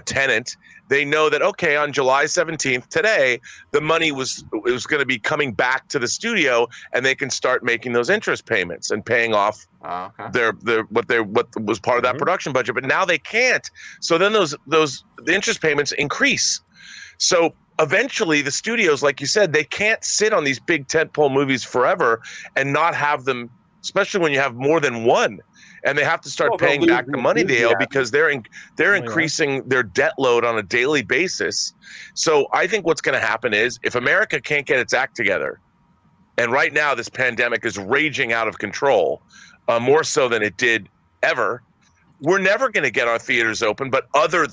Tenant, they know that, okay, on July 17th, today, the money was going to be coming back to the studio, and they can start making those interest payments and paying off what was part of that production budget. But now they can't. So then the interest payments increase. So eventually the studios, like you said, they can't sit on these big tentpole movies forever and not have them, especially when you have more than one. And they have to start paying back the money they owe because they're increasing their debt load on a daily basis. So I think what's going to happen is, if America can't get its act together, and right now this pandemic is raging out of control, more so than it did ever, we're never going to get our theaters open, but other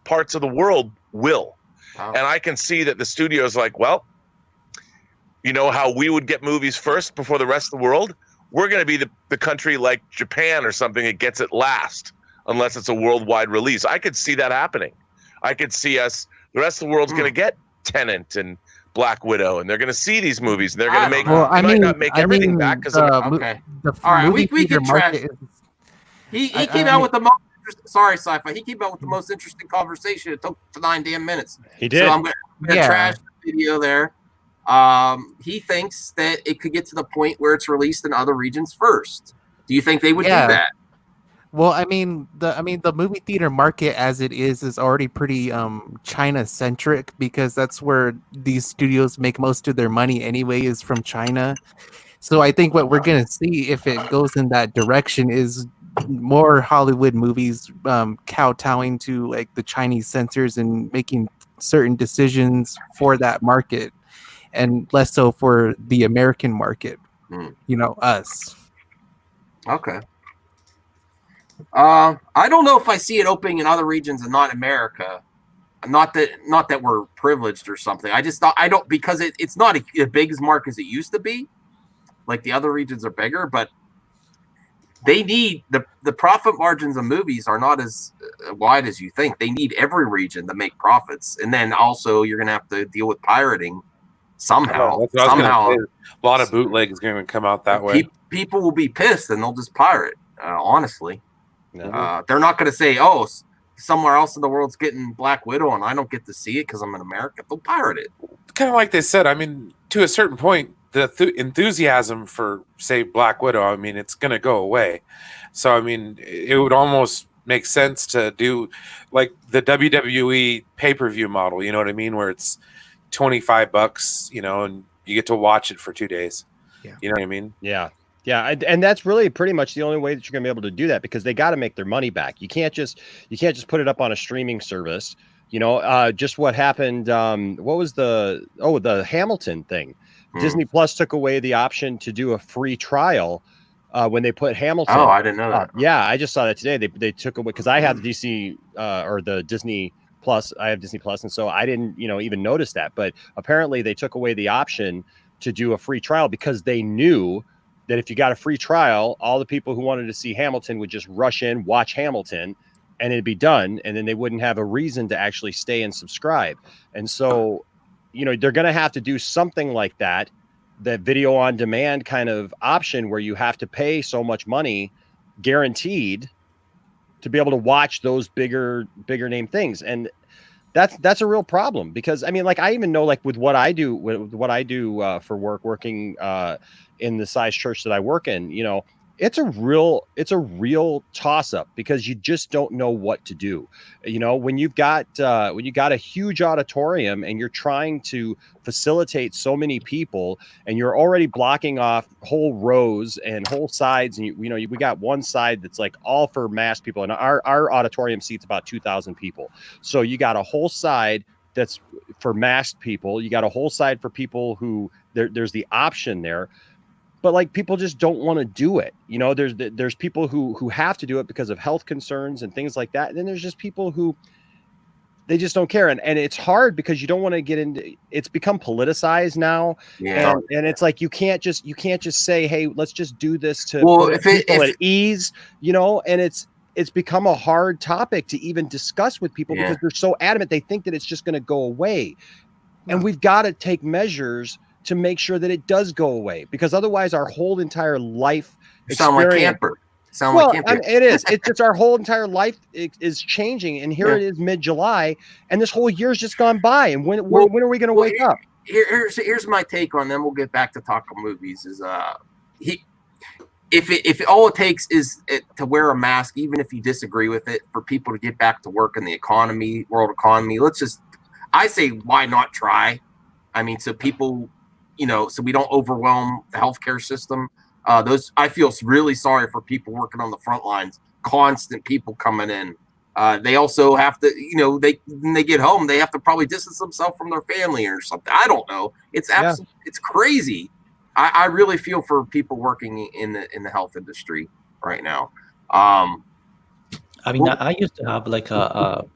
parts of the world will. Wow. And I can see that the studio's like, well, you know how we would get movies first before the rest of the world? We're going to be the country like Japan or something that gets it last, unless it's a worldwide release. I could see that happening. I could see the rest of the world's going to get Tenet and Black Widow, and they're going to see these movies, and they're going to make. They might not make everything back because okay. All right, we can trash. He came out with the most. Sorry, Sci-Fi. He came out with the most interesting conversation. It took 9 damn minutes. He did. So I'm going to trash the video there. He thinks that it could get to the point where it's released in other regions first. Do you think they would do that? Well, I mean, the movie theater market as it is already pretty China centric, because that's where these studios make most of their money anyway, is from China. So I think what we're gonna see, if it goes in that direction, is more Hollywood movies kowtowing to like the Chinese censors and making certain decisions for that market, and less so for the American market. You know, us. Okay. I don't know if I see it opening in other regions and not America. Not that we're privileged or something. I just thought because it's not as big as market as it used to be. Like the other regions are bigger, but they need the profit margins of movies are not as wide as you think. They need every region to make profits, and then also you're gonna have to deal with pirating somehow. A lot of bootlegs going to come out that way. People will be pissed and they'll just pirate. Honestly, they're not going to say, "Oh, somewhere else in the world's getting Black Widow and I don't get to see it because I'm in America." They'll pirate it. Kind of like they said. I mean, to a certain point, the enthusiasm for, say, Black Widow, I mean, it's going to go away. So, I mean, it would almost make sense to do like the WWE pay-per-view model. You know what I mean? Where it's $25, you know, and you get to watch it for 2 days. Yeah. You know what I mean? Yeah. Yeah. And that's really pretty much the only way that you're gonna be able to do that, because they got to make their money back. You can't just put it up on a streaming service. You know, just what happened. What was the Hamilton thing? Disney Plus took away the option to do a free trial when they put Hamilton. Oh, I didn't know that. Yeah, I just saw that today. They took away, because I have the DC or the Disney Plus. I have Disney Plus, and so I didn't, even notice that. But apparently, they took away the option to do a free trial because they knew that if you got a free trial, all the people who wanted to see Hamilton would just rush in, watch Hamilton, and it'd be done, and then they wouldn't have a reason to actually stay and subscribe. And so, they're going to have to do something like that video on demand kind of option where you have to pay so much money guaranteed to be able to watch those bigger name things. And that's a real problem, because I mean, like, I even know, like, with what I do for work, working in the size church that I work in, it's a real toss up because you just don't know what to do. You know, when you got a huge auditorium and you're trying to facilitate so many people and you're already blocking off whole rows and whole sides, and we got one side that's like all for masked people, and our auditorium seats about 2,000 people. So you got a whole side that's for masked people. You got a whole side for people who there's the option there. But like people just don't want to do it. You know, there's people who have to do it because of health concerns and things like that. And then there's just people who they just don't care. And it's hard because you don't want to get into, it's become politicized now. Yeah. And it's like, you can't just say, hey, let's just do this to put people at ease, you know, and it's become a hard topic to even discuss with people because they're so adamant. They think that it's just going to go away. And we've got to take measures to make sure that it does go away, because otherwise our whole entire life sound like camper. Like camper. I mean, it is. It's just our whole entire life is changing, and here it is mid-July, and this whole year's just gone by. And when are we going to wake up? Here's my take on them. We'll get back to talking movies. Is if all it takes is to wear a mask, even if you disagree with it, for people to get back to work in the world economy, I say, why not try? I mean, so people, so we don't overwhelm the healthcare system. I feel really sorry for people working on the front lines, constant people coming in. They also have to, when they get home, they have to probably distance themselves from their family or something. I don't know. It's it's crazy. I really feel for people working in the health industry right now. I mean, I used to have like a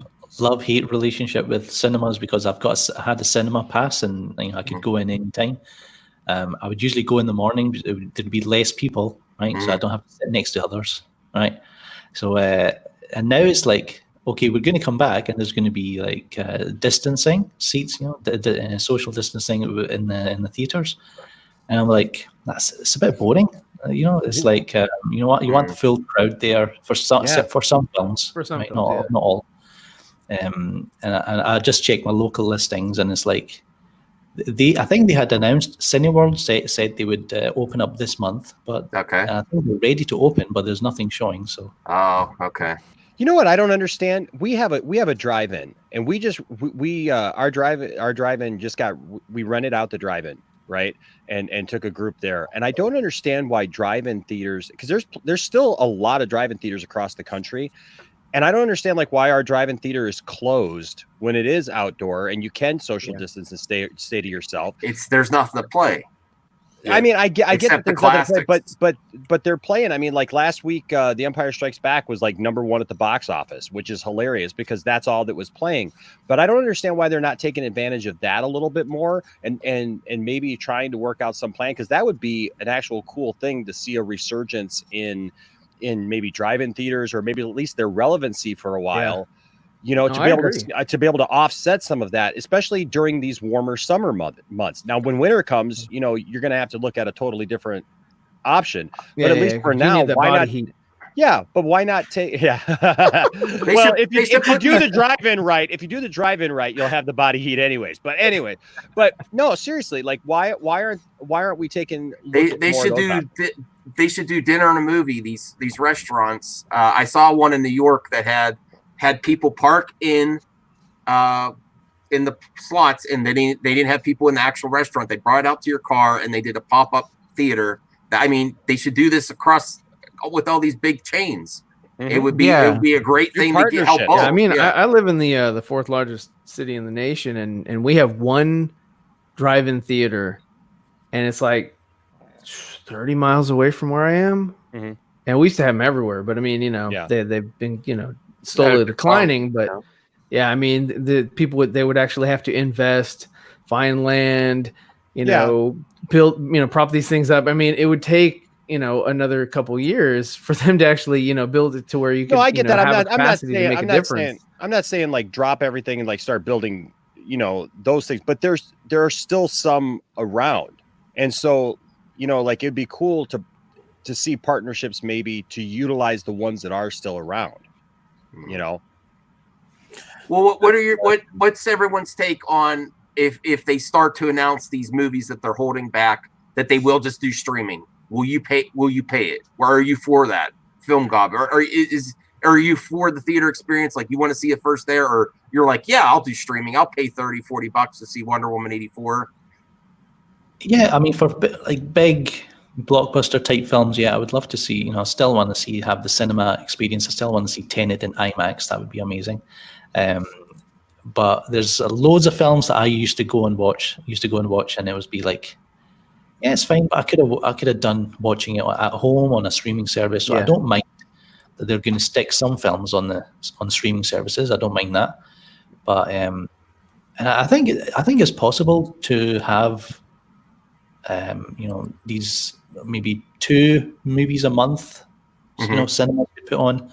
love-hate relationship with cinemas because I had a cinema pass and I could go in any time. I would usually go in the morning. There'd be less people, right? So I don't have to sit next to others, right? So and now it's like, okay, we're going to come back and there's going to be like distancing seats, social distancing in the theaters, and I'm like, it's a bit boring. It's like you want the full crowd there for some films, right? Not all. And I just checked my local listings, and it's like I think they had announced Cineworld said they would open up this month, but I think they're ready to open, but there's nothing showing. So okay. You know what I don't understand? We have a drive-in, and our drive-in just we rented out the drive-in, right? And took a group there. And I don't understand why drive-in theaters, because there's still a lot of drive-in theaters across the country. And I don't understand why our drive-in theater is closed when it is outdoor and you can social distance and stay to yourself. There's nothing to play. I mean, I get that there's nothing to play, but they're playing. I mean, like last week, The Empire Strikes Back was like #1 at the box office, which is hilarious because that's all that was playing. But I don't understand why they're not taking advantage of that a little bit more and maybe trying to work out some plan, because that would be an actual cool thing to see a resurgence in maybe drive-in theaters, or maybe at least their relevancy for a while, to be able to offset some of that, especially during these warmer summer months. Now, when winter comes, you're going to have to look at a totally different option. But at least for now, why not? Heat. Yeah, but why not take? Yeah. Well, if you do the drive-in right, you'll have the body heat anyways. But anyway, no, seriously, like why aren't we taking? They should do dinner and a movie. These restaurants. I saw one in New York that had people park in the slots, and they didn't have people in the actual restaurant. They brought it out to your car, and they did a pop-up theater. I mean, they should do this across with all these big chains. Mm-hmm. It would be a great thing to help. I mean, I live in the fourth largest city in the nation, and we have one drive-in theater, and it's like 30 miles away from where I am. Mm-hmm. And we used to have them everywhere, but I mean, they've been, slowly declining, but I mean, the people they would actually have to invest, find land, build, prop these things up. I mean, it would take, another couple years for them to actually, build it to where you can. No, I get that. I'm not saying like drop everything and like start building, those things, but there are still some around. And so, like it'd be cool to see partnerships maybe to utilize the ones that are still around, Well, what's everyone's take on if they start to announce these movies that they're holding back, that they will just do streaming? will you pay it? Or are you for that film gob? Or are you for the theater experience? Like, you want to see it first there, or you're like, yeah, I'll do streaming. I'll pay $30-$40 to see Wonder Woman 84. Yeah, I mean, for like big blockbuster type films, yeah, I would love to see. I still want to have the cinema experience. I still want to see Tenet in IMAX. That would be amazing. But there's loads of films that I used to go and watch. And it would be like, yeah, it's fine, but I could have done watching it at home on a streaming service. So I don't mind that they're going to stick some films on streaming services. I don't mind that, but and I think it's possible to have these maybe 2 movies a month, cinema to put on,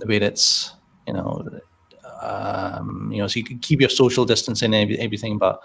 where it's so you can keep your social distancing and everything, but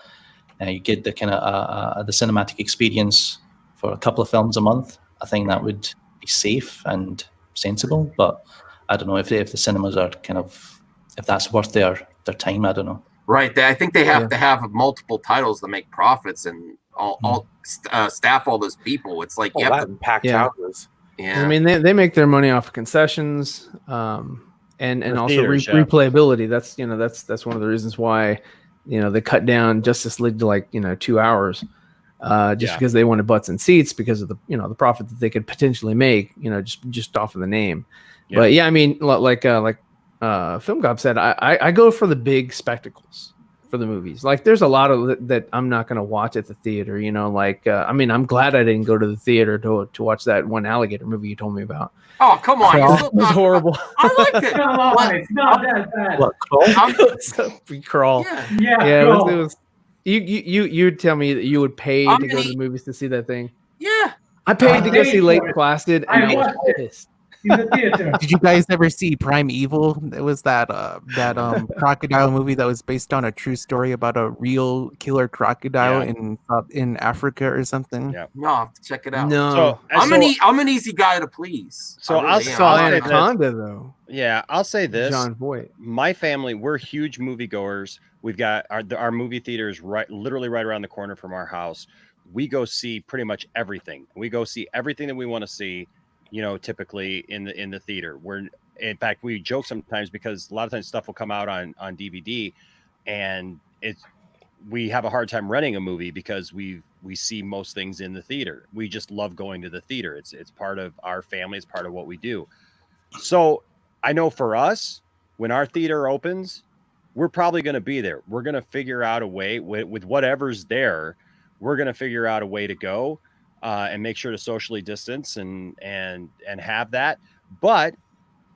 you get the kind of the cinematic experience for a couple of films a month. I think that would be safe and sensible, but I don't know if the cinemas are if that's worth their time. I don't know. Right. I think they have to have multiple titles to make profits and all staff all those people. It's like you have to packed houses. Yeah. I mean, they make their money off of concessions, and also theaters, replayability. That's one of the reasons why they cut down Justice League to like 2 hours, because they wanted butts and seats because of the the profit that they could potentially make just off of the name. Yeah. But yeah, I mean, like Film Gob said, I go for the big spectacles for the movies. Like, there's a lot of that I'm not going to watch at the theater. I mean, I'm glad I didn't go to the theater to watch that one alligator movie you told me about. Oh, come on! It was horrible. I liked it. Come on, it's not that bad. What, Crawl? Crawl. Yeah. It was. You'd tell me that you would pay to go to the movies to see that thing. Yeah, I paid to go see Lake Placid, and I was pissed. In the theater. Did you guys ever see Primeval? It was that crocodile movie that was based on a true story about a real killer crocodile in Africa or something. Yeah. No, I'll have to check it out. No, So I'm an easy guy to please. So I saw say this. Anaconda though. Yeah, I'll say this. John Voight. My family, we're huge moviegoers. We've got our movie theaters literally right around the corner from our house. We go see pretty much everything. We go see everything that we want to see. Typically in the theater. In fact, we joke sometimes because a lot of times stuff will come out on DVD, and we have a hard time renting a movie because we see most things in the theater. We just love going to the theater. It's part of our family. It's part of what we do. So I know for us, when our theater opens, we're probably going to be there. We're going to figure out a way with whatever's there. We're going to figure out a way to go. And make sure to socially distance and have that. But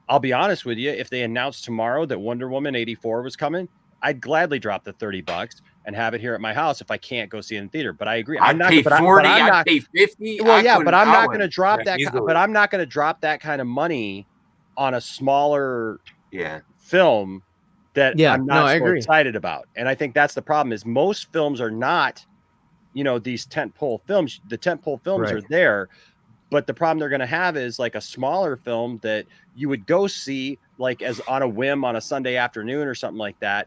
I'll be honest with you, if they announced tomorrow that Wonder Woman 84 was coming, I'd gladly drop the $30 and have it here at my house if I can't go see it in theater. But I agree. I'd pay 40. I'd pay 50. Well, yeah, but I'm not going to drop that. But I'm not going to drop that kind of money on a smaller film that I'm not so excited about. And I think that's the problem. Is most films are not. These tentpole films, the tentpole films are there, but the problem they're going to have is like a smaller film that you would go see like as on a whim on a Sunday afternoon or something like that.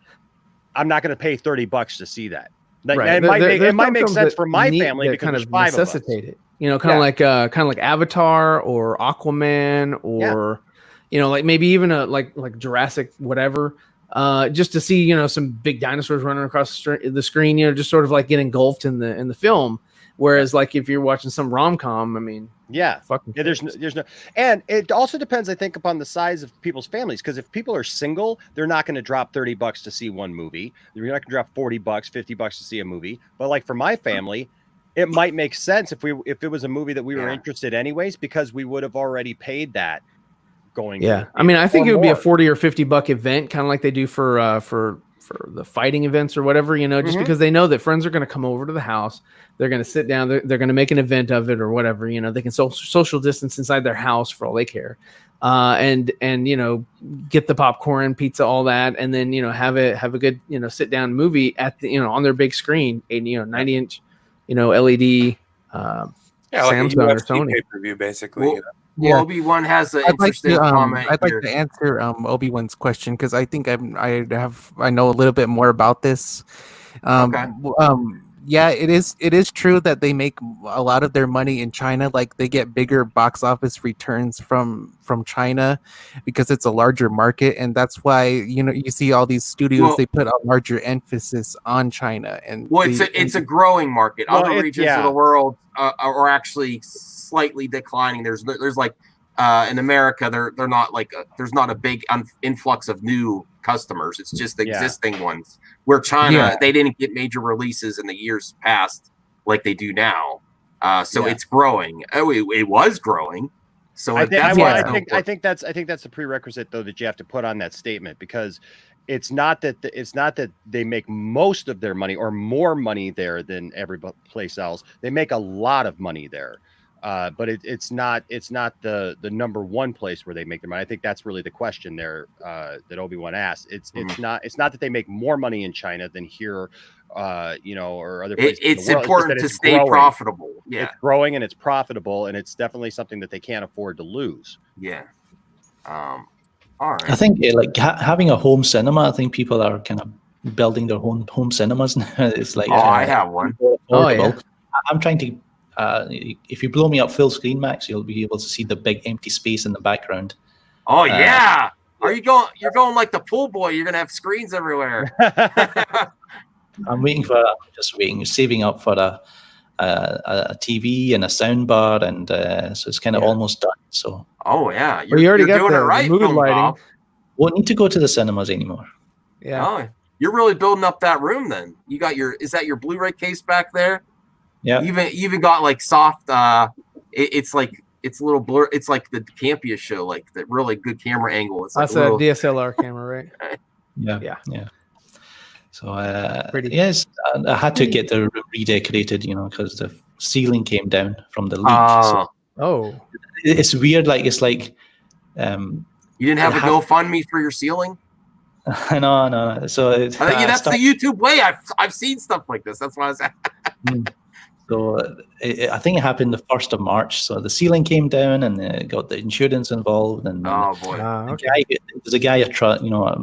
I'm not going to pay $30 to see that. It might make sense for my family because there's 5 of us. It. Kind of like Avatar or Aquaman or like maybe even a like Jurassic whatever. Just to see, some big dinosaurs running across the screen, just sort of like get engulfed in the film. Whereas like if you're watching some rom-com, I mean, there's no, and it also depends, I think, upon the size of people's families. Because if people are single, they're not going to drop $30 to see one movie. You're not going to drop $40, $50 to see a movie. But like for my family, it might make sense if it was a movie that we were interested anyways, because we would have already paid that. I mean, I think it would be a $40 or $50 event, kind of like they do for the fighting events or whatever, just because they know that friends are going to come over to the house, they're going to sit down, they're going to make an event of it or whatever, they can social distance inside their house for all they care, and get the popcorn, pizza, all that, and then have a good sit down movie at the on their big screen, 90-inch LED Samsung or Sony pay-per-view basically. Well, Obi-Wan has an interesting comment. I'd like to answer Obi-Wan's question because I think I know a little bit more about this. Okay. Yeah, it is true that they make a lot of their money in China. Like they get bigger box office returns from China because it's a larger market, and that's why you see all these studios, they put a larger emphasis on China. And it's a growing market. Other regions of the world are actually slightly declining. There's like in America, they're not like there's not a big influx of new customers. It's just existing ones. Where China, they didn't get major releases in the years past like they do now. So it's growing. Oh, it was growing. So I think that's a prerequisite though that you have to put on that statement, because it's not that they make most of their money or more money there than every place else. They make a lot of money there. But it's not the number one place where they make their money. I think that's really the question there that Obi-Wan asked. It's not that they make more money in China than here, or other places. It's important to stay profitable. Yeah, it's growing and it's profitable, and it's definitely something that they can't afford to lose. Yeah. All right. I think having a home cinema. I think people are kind of building their own home cinemas now. It's like I have one. Oh yeah. I'm trying to. If you blow me up full screen, Max, you'll be able to see the big empty space in the background. Oh yeah! You're going like the pool boy. You're gonna have screens everywhere. I'm saving up for a TV and a sound bar, and so it's kind of almost done. So. Oh yeah, you already got doing it right. Mood lighting. Bob. Won't need to go to the cinemas anymore. Yeah. Oh, you're really building up that room then. You got is that your Blu-ray case back there? Yeah. Even got like soft. It's like it's a little blur. It's like the Campia show, like the really good camera angle. It's like that's a DSLR camera, right? Yeah. So yes, I had to get the room redecorated, because the ceiling came down from the leak. It's weird. Like it's like you didn't have a GoFundMe for your ceiling. No. So that's the YouTube way. I've seen stuff like this. That's why I was. So I think it happened the 1st of March. So the ceiling came down, and got the insurance involved. And there's a guy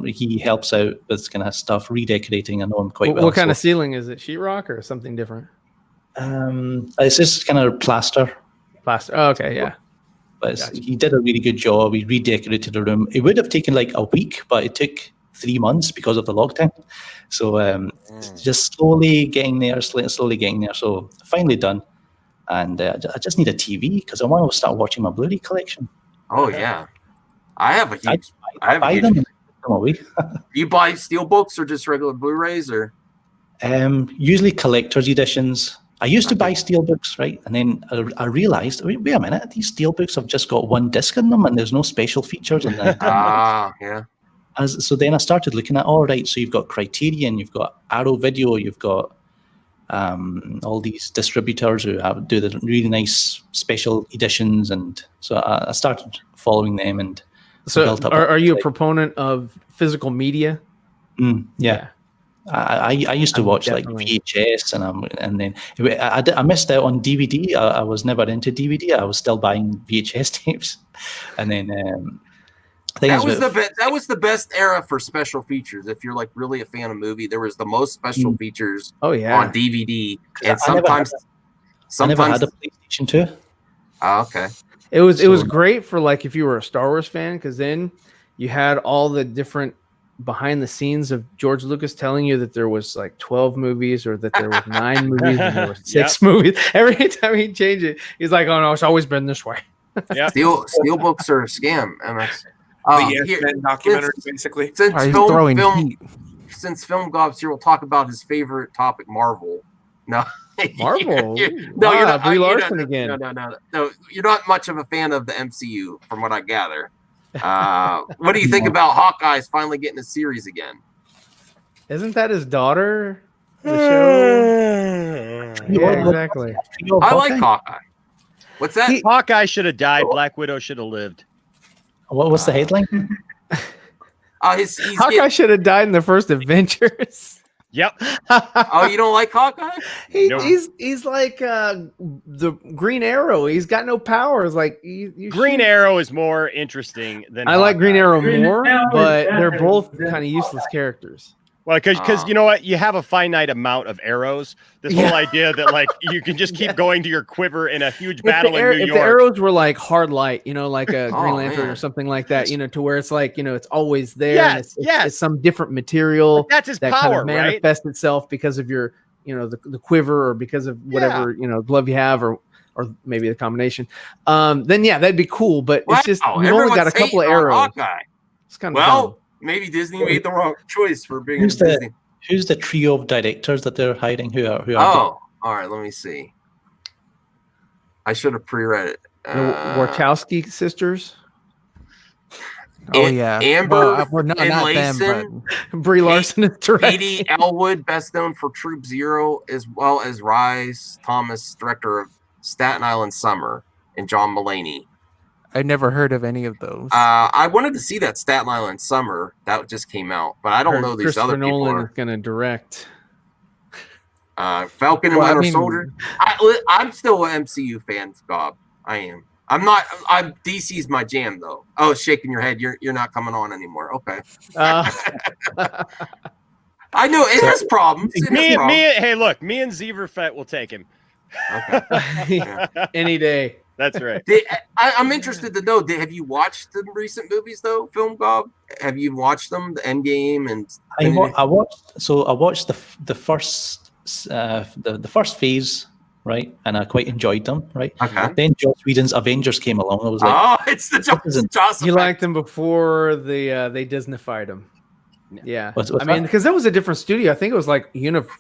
he helps out with kind of stuff, redecorating. I know him quite well. What kind of ceiling is it? Sheetrock or something different? It's just kind of plaster. Plaster. Oh, okay, yeah. But he did a really good job. He redecorated the room. It would have taken like a week, but it took 3 months because of the lockdown. So just slowly getting there. So finally done. And I just need a TV because I want to start watching my Blu-ray collection. Oh yeah, I have a huge. I buy them. Do you buy steelbooks or just regular Blu-rays or? Usually collector's editions. I used to buy steelbooks, right? And then I realized, wait a minute, these steelbooks have just got one disc in them, and there's no special features in them. Yeah. So then I started looking at, all right, so you've got Criterion, you've got Arrow Video, you've got all these distributors who do the really nice special editions, and so I started following them. And so built up. Are you a proponent of physical media? Yeah. I used to watch like VHS, and then I missed out on DVD. I was never into DVD. I was still buying VHS tapes, and then. That was the best era for special features. If you're like really a fan of movie, there was the most special features on DVD. And sometimes I never had a PlayStation 2. Oh, okay. It was great for like if you were a Star Wars fan, because then you had all the different behind the scenes of George Lucas telling you that there was like 12 movies or that there was 9 movies and there were 6 movies. Every time he changed it, he's like, "Oh no, it's always been this way." Yeah. Steelbooks are a scam, MX. Documentaries, basically. Since Film Gob's here, we'll talk about his favorite topic, Marvel. No, Marvel. You're not. Brie Larson again. No. You're not much of a fan of the MCU, from what I gather. What do you think about Hawkeye's finally getting a series again? Isn't that his daughter? The show. Yeah, exactly. I like Hawkeye. What's that? Hawkeye should have died. Black Widow should have lived. What was the headline? Hawkeye should have died in the first Avengers. Yep. Oh, you don't like Hawkeye? He's like the Green Arrow. He's got no powers. Like Green Arrow is more interesting than I like Green Arrow more, but they're both kind of useless characters. Well, because you know what, you have a finite amount of arrows. This whole idea that like you can just keep going to your quiver in a huge battle in New York. If the arrows were like hard light, like a Green Lantern or something like that, to where it's like it's always there, and it's some different material. But that's his that power, kind of manifests itself because of your the quiver or because of whatever glove you have or maybe the combination. Then that'd be cool. But it's just you've only got a couple of arrows. It's kind of dumb. Maybe Disney made the wrong choice for being who's Disney. Who's the trio of directors that they're hiding? Who are all right. Let me see. I should have pre-read it. The Wachowski sisters. Oh yeah, Amber not Finlayson, Brie Larson is directing. Katie Elwood, best known for Troop Zero, as well as Rhys Thomas, director of Staten Island Summer, and John Mulaney. I never heard of any of those. I wanted to see that Staten Island Summer that just came out, but I don't know these other people. Nolan is going to direct Falcon and Winter Soldier. I'm still an MCU fan, Bob. I am. I'm not. DC's my jam, though. Oh, shaking your head. You're not coming on anymore. Okay. I know it has problems. Hey, look, me and Zeverfett will take him. Okay. Any day. That's right. I'm interested to know. Have you watched the recent movies though, Film Gob? Have you watched them, the Endgame and? I watched the first phase, right, and I quite enjoyed them, right. Okay. Then Joss Whedon's Avengers came along. I was like, oh, it's the Joss. You liked them before they Disneyfied them. Yeah, what's mean, because that was a different studio. I think it was like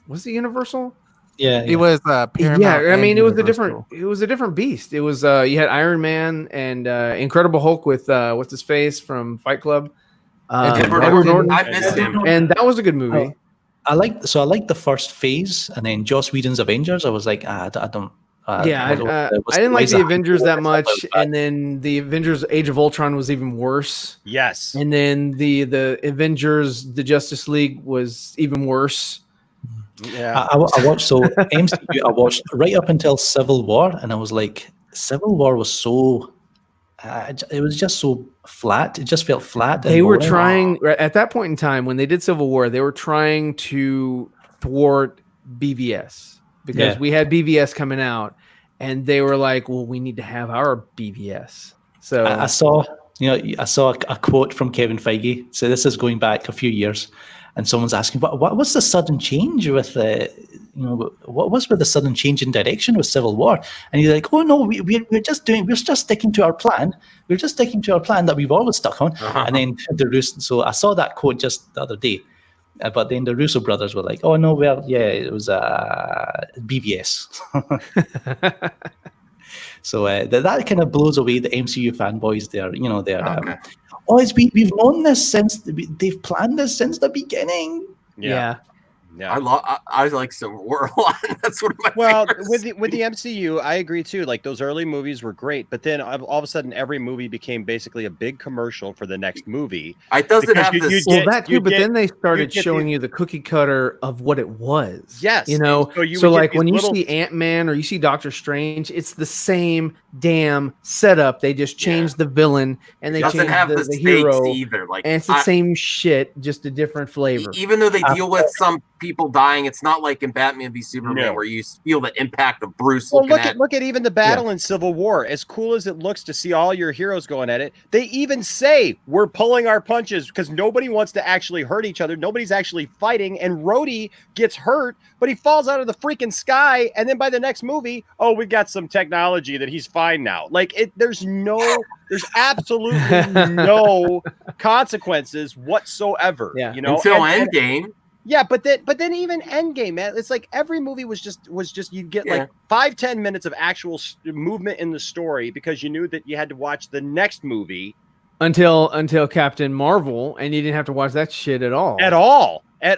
was it Universal? Yeah, it was Paramount. Yeah, I mean, it was Universal. a different beast. It was you had Iron Man and Incredible Hulk with what's his face from Fight Club. Edward Norton. I missed him, and that was a good movie. I liked the first phase, and then Joss Whedon's Avengers. I was like, I don't. I didn't like the Avengers that much, and then the Avengers: Age of Ultron was even worse. Yes, and then the Avengers: The Justice League was even worse. Yeah, I watched MCU. I watched right up until Civil War, and I was like, Civil War was so. It was just so flat. It just felt flat. They were trying at that point in time when they did Civil War. They were trying to thwart BVS because we had BVS coming out, and they were like, "Well, we need to have our BVS." So I saw a quote from Kevin Feige. So this is going back a few years. And someone's asking, what was the sudden change with what was with the sudden change in direction with Civil War? And he's like, oh no, we're just sticking to our plan. We're just sticking to our plan that we've always stuck on. And then so I saw that quote just the other day, but then the Russo brothers were like, oh no, well, yeah, it was BVS. So that kind of blows away the MCU fanboys there. They're we've known this since they've planned this since the beginning. Yeah. I like Civil War a lot. That's one of my favorites. with the MCU, I agree too. Like those early movies were great, but then all of a sudden every movie became basically a big commercial for the next movie. It doesn't have this. Then they started showing you the cookie cutter of what it was. Yes, so like when you see Ant-Man or you see Doctor Strange, it's the same damn setup. They just changed the villain and they changed the hero either. Like, and it's the same shit, just a different flavor. Even though they deal with some people dying, it's not like in Batman v Superman where you feel the impact of Bruce. Well, look at even the battle in Civil War. As cool as it looks to see all your heroes going at it, they even say we're pulling our punches because nobody wants to actually hurt each other. Nobody's actually fighting, and Rhodey gets hurt, but he falls out of the freaking sky. And then by the next movie, we've got some technology that he's fine now. Like there's absolutely no consequences whatsoever. Yeah. Until Endgame. Yeah, but then even Endgame, man, it's like every movie was just you get like 5-10 minutes of actual movement in the story because you knew that you had to watch the next movie until Captain Marvel, and you didn't have to watch that shit at all. I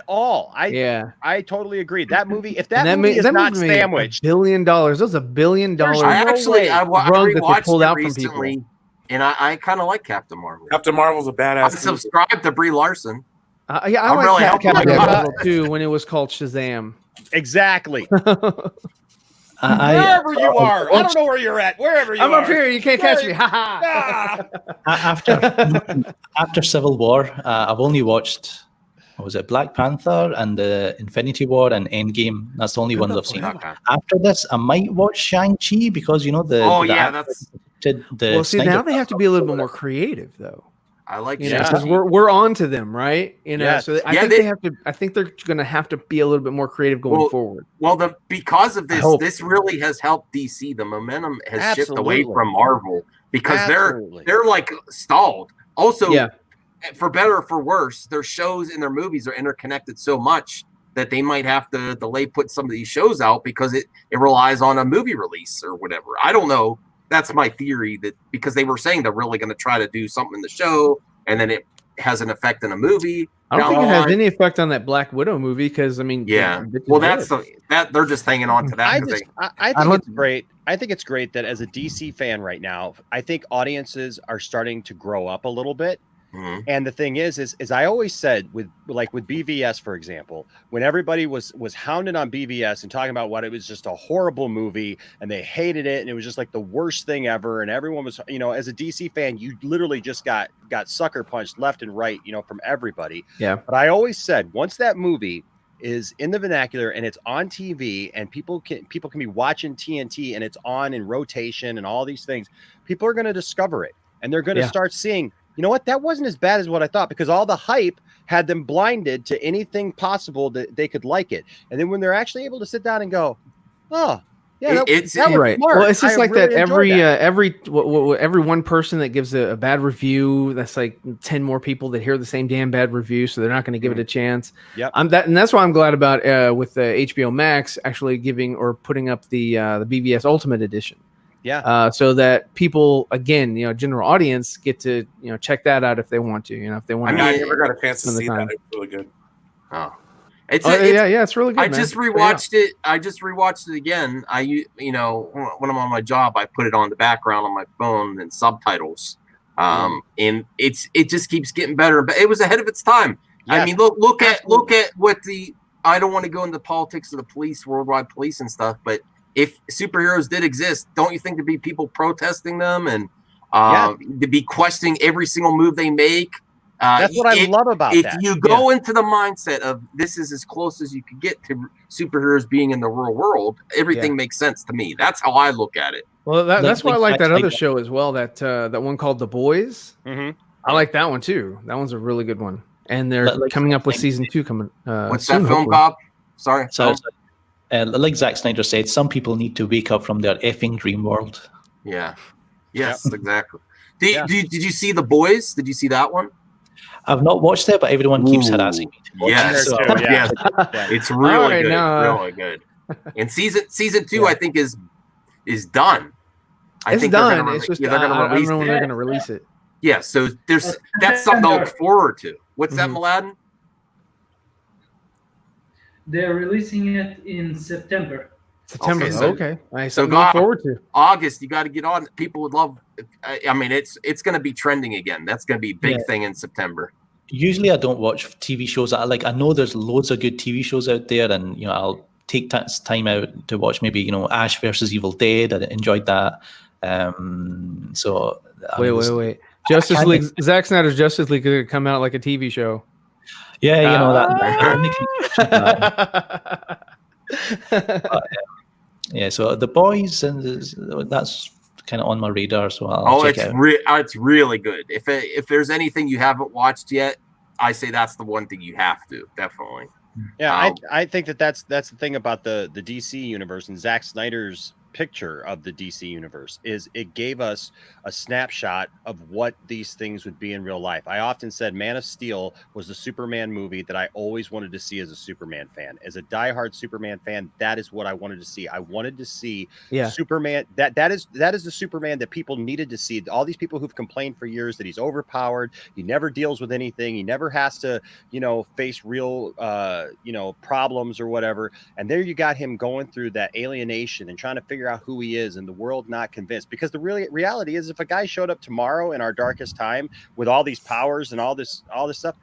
totally agree. That movie, if that movie is not sandwiched, $1 billion. That was $1 billion. I rewatched pulled out recently, from people. And I kind of like Captain Marvel. Captain Marvel's a badass. I subscribed to Brie Larson. I like Captain Marvel too when it was called Shazam. Exactly. Wherever you are, I don't know where you're at. Wherever you are, I'm up here. You can't catch me. After Civil War, I've only watched what was it, Black Panther and the Infinity War and Endgame. That's the only ones I've seen. Okay. After this, I might watch Shang-Chi because that's well, see, now they have to be a little bit more creative, though. I like because we're on to them, right? So I think they have to. I think they're going to have to be a little bit more creative going forward. Well, because of this, this really has helped DC. The momentum has shifted away from Marvel because they're like stalled. Also, for better or for worse, their shows and their movies are interconnected so much that they might have to delay put some of these shows out because it relies on a movie release or whatever. I don't know. That's my theory, that because they were saying they're really going to try to do something in the show and then it has an effect in a movie. I don't think it has any effect on that Black Widow movie because, I mean, well, that they're just hanging on to that. I think it's great. I think it's great that as a DC fan right now, I think audiences are starting to grow up a little bit. Mm-hmm. And the thing is I always said with BVS, for example, when everybody was hounding on BVS and talking about what it was just a horrible movie and they hated it and it was just like the worst thing ever. And everyone was, as a DC fan, you literally just got sucker punched left and right, from everybody. Yeah. But I always said once that movie is in the vernacular and it's on TV and people can be watching TNT and it's on in rotation and all these things, people are going to discover it and they're going to start seeing, you know what? That wasn't as bad as what I thought because all the hype had them blinded to anything possible that they could like it. And then when they're actually able to sit down and go, oh, yeah, that was right. smart. Well, it's just like that. Every one person that gives a bad review, that's like 10 more people that hear the same damn bad review, so they're not going to give it a chance. Yep. And that's why I'm glad about with HBO Max actually giving or putting up the BVS Ultimate Edition. Yeah. So that people, again, general audience get to, check that out if they want to, if they want to. I never got a chance to see that. It's really good. Oh, it's really good. I just rewatched it. I just rewatched it again. When I'm on my job, I put it on the background on my phone and subtitles. And it just keeps getting better. But it was ahead of its time. Yeah, I mean, look at what I don't want to go into politics of the police, worldwide police and stuff, but if superheroes did exist, don't you think there'd be people protesting them and to be questioning every single move they make? That's what I love about if that. If you go into the mindset of this is as close as you could get to superheroes being in the real world, everything makes sense to me. That's how I look at it. Well, that's why I like that other show as well. That one called The Boys. Mm-hmm. I like that one too. That one's a really good one. And they're coming up with season 2 coming. What's soon, that film, Bob? Sorry. Like Zack Snyder said, some people need to wake up from their effing dream world. Yeah. Yes, exactly. Did you see The Boys? Did you see that one? I've not watched it, but everyone keeps harassing me to watch it. So. Yes. It's really good. Really good. And season 2, I think, is done. It's done. It's just they're going to release it. They're going to release it. Yeah, so that's something to look forward to. What's that, Mladen? They're releasing it in September. Okay. Nice. So look forward to August. You got to get on. People would love. I mean, it's going to be trending again. That's going to be a big thing in September. Usually, I don't watch TV shows. I know there's loads of good TV shows out there, and I'll take time out to watch maybe Ash versus Evil Dead. I enjoyed that. So wait. Justice League. Zack Snyder's Justice League could come out like a TV show. Yeah, that. Yeah, so The Boys, and that's kind of on my radar. So I'll check it out. It's really good. If there's anything you haven't watched yet, I say that's the one thing you have to definitely. Yeah, I think that's the thing about the DC universe and Zack Snyder's picture of the DC universe is it gave us a snapshot of what these things would be in real life. I often said Man of Steel was the Superman movie that I always wanted to see as a Superman fan. As a diehard Superman fan, that is what I wanted to see. I wanted to see Superman. That is the Superman that people needed to see. All these people who've complained for years that he's overpowered, he never deals with anything, he never has to, face real problems or whatever. And there you got him going through that alienation and trying to figure out who he is and the world not convinced. Because the reality is if a guy showed up tomorrow in our darkest time with all these powers and all this stuff,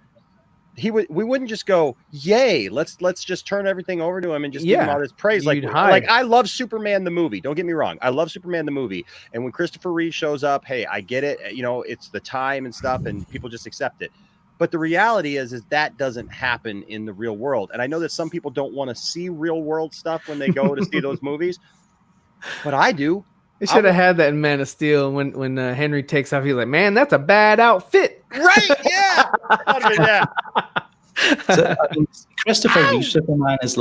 we wouldn't just go, yay, let's just turn everything over to him and just give him all this praise. Like I love Superman the movie. Don't get me wrong. I love Superman the movie. And when Christopher Reeve shows up, hey, I get it. It's the time and stuff and people just accept it. But the reality is that doesn't happen in the real world. And I know that some people don't want to see real world stuff when they go to see those movies, but I do. They should have had that in Man of Steel when Henry takes off. He's like, man, that's a bad outfit. Right? Yeah. Yeah. So, I mean, Christopher Reeve Superman is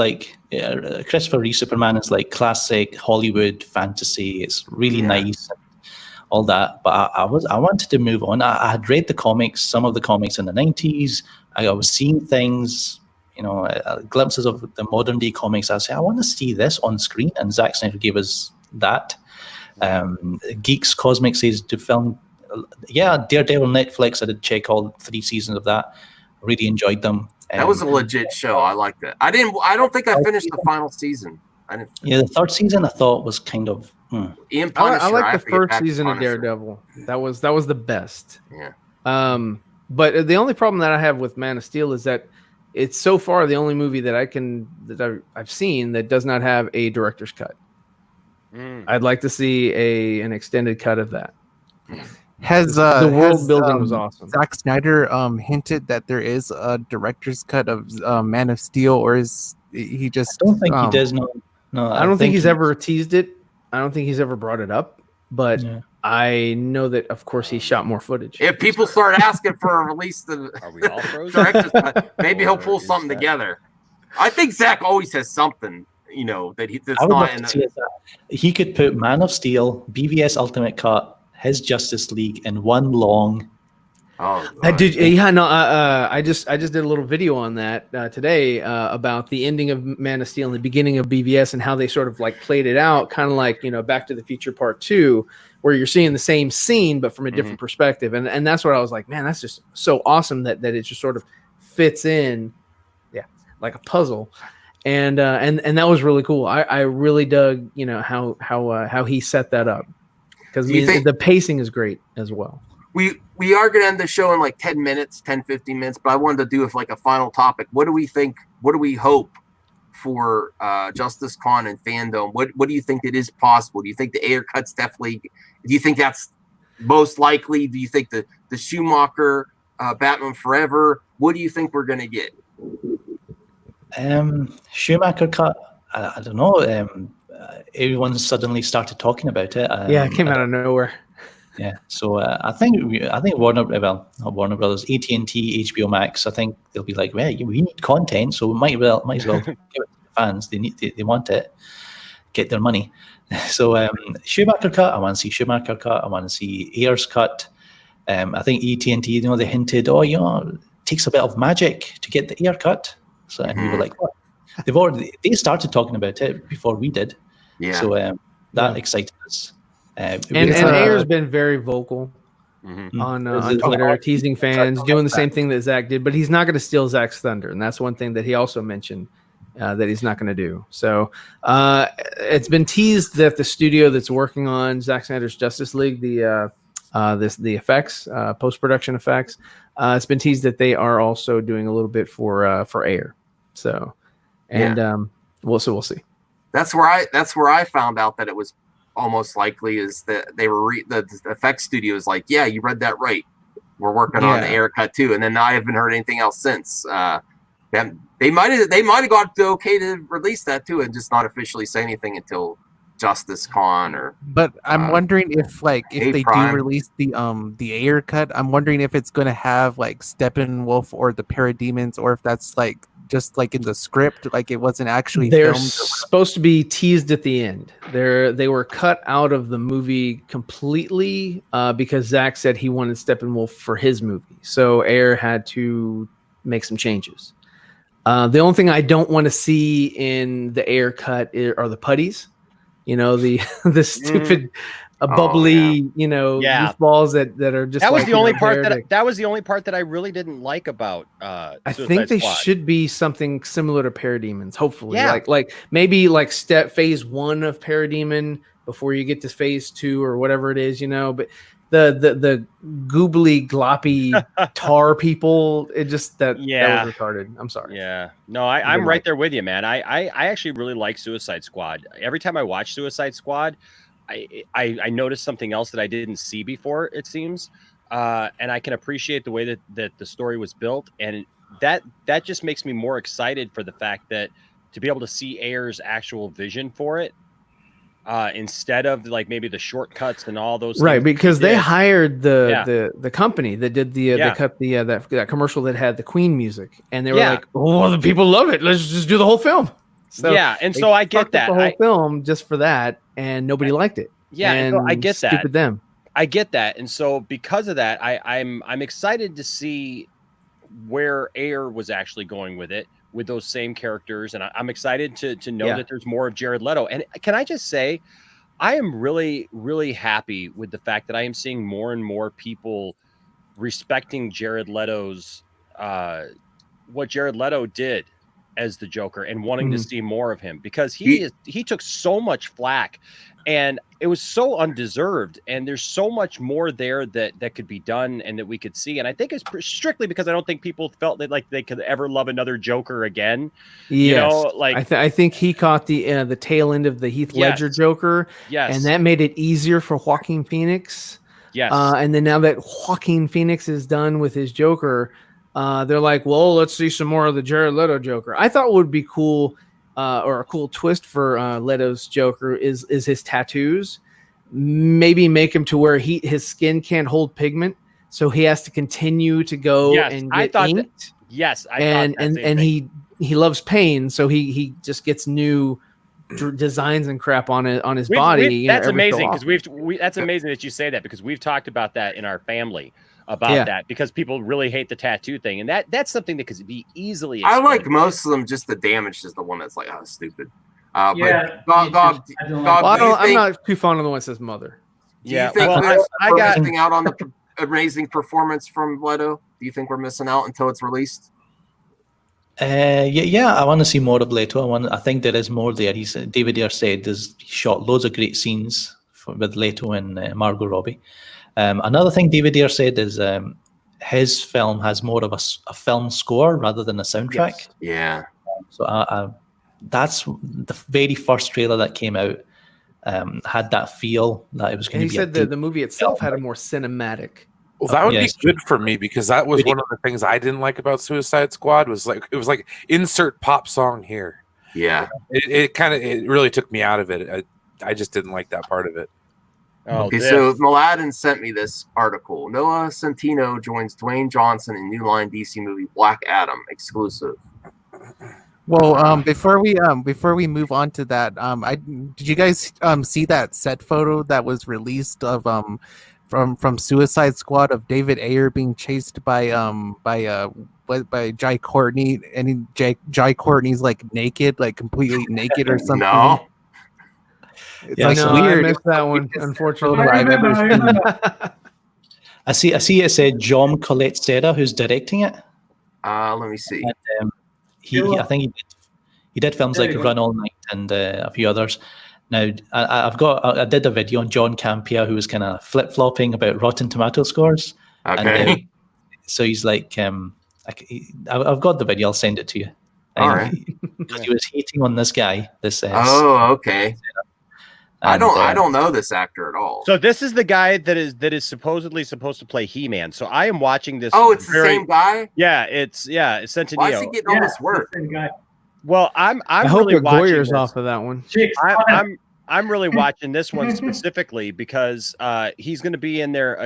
like classic Hollywood fantasy. It's really nice, all that. But I wanted to move on. I had read the comics, some of the comics in the 90s. I was seeing things, glimpses of the modern day comics. I say I want to see this on screen, and Zack Snyder gave us that. Geeks Cosmic says to film, Daredevil Netflix. I did check all 3 seasons of that. Really enjoyed them. That was a legit show. I liked it. I don't think I finished the final season. The 3rd season I thought was kind of. Ian Punisher, I like the 1st season of Daredevil. That was the best. Yeah. But the only problem that I have with Man of Steel is that it's so far the only movie that I've seen that does not have a director's cut. I'd like to see an extended cut of that. Has the world building was awesome. Zack Snyder hinted that there is a director's cut of Man of Steel, or is he just? I don't think he does. No, I don't think he's ever teased it. I don't think he's ever brought it up. But I know that, of course, he shot more footage. If people start asking for a release, are we all frozen? Maybe he'll pull something together. I think Zack always has something. That's not in he could put Man of Steel, BVS Ultimate Cut, his Justice League in one long. I did. Yeah, no. I just did a little video on that today about the ending of Man of Steel and the beginning of BVS and how they sort of like played it out, kind of like Back to the Future Part 2, where you're seeing the same scene but from a different perspective, and that's what I was like, man, that's just so awesome that it just sort of fits in, like a puzzle. And that was really cool. I really dug, how he set that up, because the pacing is great as well. We are going to end the show in like 10 minutes, 10, 15 minutes, but I wanted to do like a final topic. What do we think? What do we hope for Justice Con and fandom? What do you think it is possible? Do you think the Ayer cut's definitely? Do you think that's most likely? Do you think the Schumacher Batman Forever? What do you think we're going to get? Schumacher cut. I don't know. Everyone suddenly started talking about it. It came out of nowhere. Yeah, so I think Warner Brothers, AT&T, HBO Max. I think they'll be like, well, we need content, so we might as well give it to the fans. They want it, get their money. So Schumacher cut. I want to see Schumacher cut. I want to see Ayer's cut. I think AT&T, they hinted, it takes a bit of magic to get the Ayer cut. So and we were like, what? They started talking about it before we did. Yeah. So that excited us. And Ayer's been very vocal on Twitter, teasing fans, doing the same thing that Zack did, but he's not going to steal Zack's thunder, and that's one thing that he also mentioned that he's not going to do. So it's been teased that the studio that's working on Zack Snyder's Justice League, the effects, post-production effects, it's been teased that they are also doing a little bit for Ayer. So, we'll see. That's where I found out that it was almost likely is that they were the effects studio is like, yeah, you read that right. We're working on the Ayer cut too, and then I haven't heard anything else since. They might have got the okay to release that too, and just not officially say anything until Justice Con or. But I'm wondering if they do release the Ayer cut, I'm wondering if it's going to have like Steppenwolf or the Parademons, or if that's like just like in the script, like it wasn't actually they're filmed. Supposed to be teased at the end. They were cut out of the movie completely because Zack said he wanted Steppenwolf for his movie, so Ayer had to make some changes. The only thing I don't want to see in the Ayer cut are the putties, the stupid bubbly, youth balls that are just. That was the only part that was the only part that I really didn't like about. I think they should be something similar to Parademons. Hopefully, like maybe like phase 1 of Parademon before you get to phase 2 or whatever it is, But the goobly gloppy tar people, that was retarded. I'm sorry. Yeah, no, I'm right there with you, man. I actually really like Suicide Squad. Every time I watch Suicide Squad, I noticed something else that I didn't see before, it seems. and I can appreciate the way that the story was built, and that just makes me more excited for the fact that to be able to see Ayer's actual vision for it, instead of like maybe the shortcuts and all those right, things because they hired Yeah. the company that did the they cut the that commercial that had the Queen music, and they were Yeah. like, oh, well, the people love it, let's just do the whole film. So yeah, and they so I get fucked up that. the whole film just for that, and nobody liked it. Yeah, and so I get that. Stupid them. I get that, and so because of that, I'm excited to see where Ayer was actually going with it, with those same characters, and I'm excited to know that there's more of Jared Leto. And can I just say, I am really, really happy with the fact that I am seeing more and more people respecting Jared Leto's what Jared Leto did as the Joker and wanting to see more of him, because he took so much flack and it was so undeserved, and there's so much more there that could be done and that we could see. And I think it's strictly because I don't think people felt that like they could ever love another Joker again. Yes. You know, like I think he caught the tail end of the Heath Ledger Joker, and that made it easier for Joaquin Phoenix. Yes. And then now that Joaquin Phoenix is done with his Joker, they're like, well, let's see some more of the Jared Leto Joker. I thought would be cool, or a cool twist for Leto's Joker is his tattoos. Maybe make him to where his skin can't hold pigment, so he has to continue to go and get inked. And he loves pain, so he just gets new designs and crap on his body. That's amazing, because that's amazing that you say that, because we've talked about that in our family about that, because people really hate the tattoo thing, and that's something that could be easily explained. I like most of them, just the damage is the one that's like, oh, stupid. I'm not too fond of the one that says mother. Do you think we're missing out on the amazing performance from Leto? Do you think we're missing out until it's released? Yeah, I want to see more of Leto. I think there is more there. David Ayer said he shot loads of great scenes with Leto and Margot Robbie. Another thing David Ayer said is his film has more of a film score rather than a soundtrack. Yes. Yeah. So that's the very first trailer that came out had that feel that it was going to be. He said the movie itself had a more cinematic. Well, that would be good for me, because that was one of the things I didn't like about Suicide Squad. Was like it was like insert pop song here. Yeah, it really took me out of it. I just didn't like that part of it. Okay, so Mladen sent me this article. Noah Centino joins Dwayne Johnson in new line DC movie Black Adam exclusive. Well, before we move on to that, did you guys see that set photo that was released of from Suicide Squad of David Ayer being chased by Jai Courtney, and Jai Courtney's like naked, like completely naked or something? No. It's weird. I missed that one, unfortunately. I've ever seen. I see it said John Colette Serra who's directing it. Let me see. And, I think he did films like Run All Night and a few others. Now I did a video on John Campea, who was kind of flip flopping about Rotten Tomato scores. Okay. And, so he's like, I've got the video. I'll send it to you. All right. He was hating on this guy. Okay. I don't know this actor at all. So this is the guy that is supposedly supposed to play He-Man. So I am watching this. Oh, it's the same guy? Yeah, it's Centineo. Why is he getting all this work? Well, I hope really the Goyer's this. off of that one. I'm really watching this one specifically because he's going to be in there,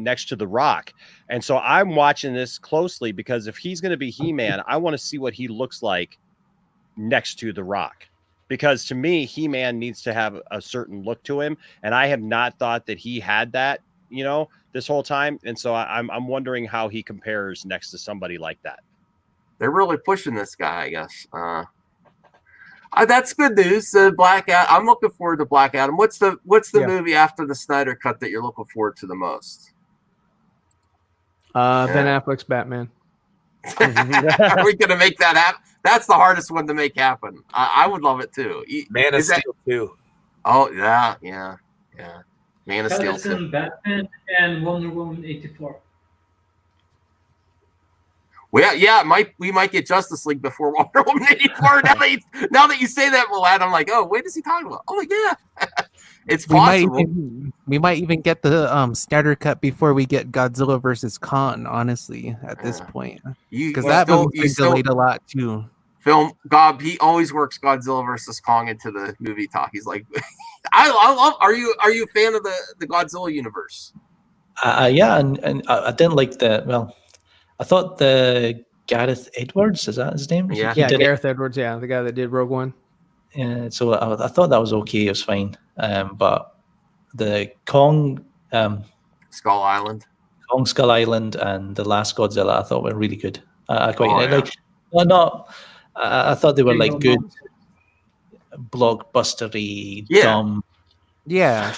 next to The Rock. And so I'm watching this closely because if he's going to be He-Man, I want to see what he looks like next to The Rock. Because to me, He-Man needs to have a certain look to him, and I have not thought that he had that, this whole time. And so I'm wondering how he compares next to somebody like that. They're really pushing this guy, I guess. That's good news. Black Adam. I'm looking forward to Black Adam. What's the movie after the Snyder Cut that you're looking forward to the most? Ben Affleck's Batman. Are we gonna make that happen? That's the hardest one to make happen. I would love it too. Man of Steel 2. Oh yeah. Man of Steel 2. Batman and Wonder Woman 84. Well, yeah, we might get Justice League before Wonder Woman 84. Now that you say that, Vlad, I'm like, oh, what is he talking about? Oh yeah. It's possible. We might even get the Snyder cut before we get Godzilla versus Kong. Honestly, at this point, because that movie's been delayed a lot too. Film Gob, he always works Godzilla versus Kong into the movie talk. He's like, I love. Are you a fan of the Godzilla universe? Yeah, and I didn't like I thought the Gareth Edwards, is that his name? Yeah, Gareth Edwards, the guy that did Rogue One. Yeah, so I thought that was okay. It was fine, but the Kong, Skull Island, and the last Godzilla, I thought were really good. I quite I thought they were like good, blockbustery, dumb, films. Yeah.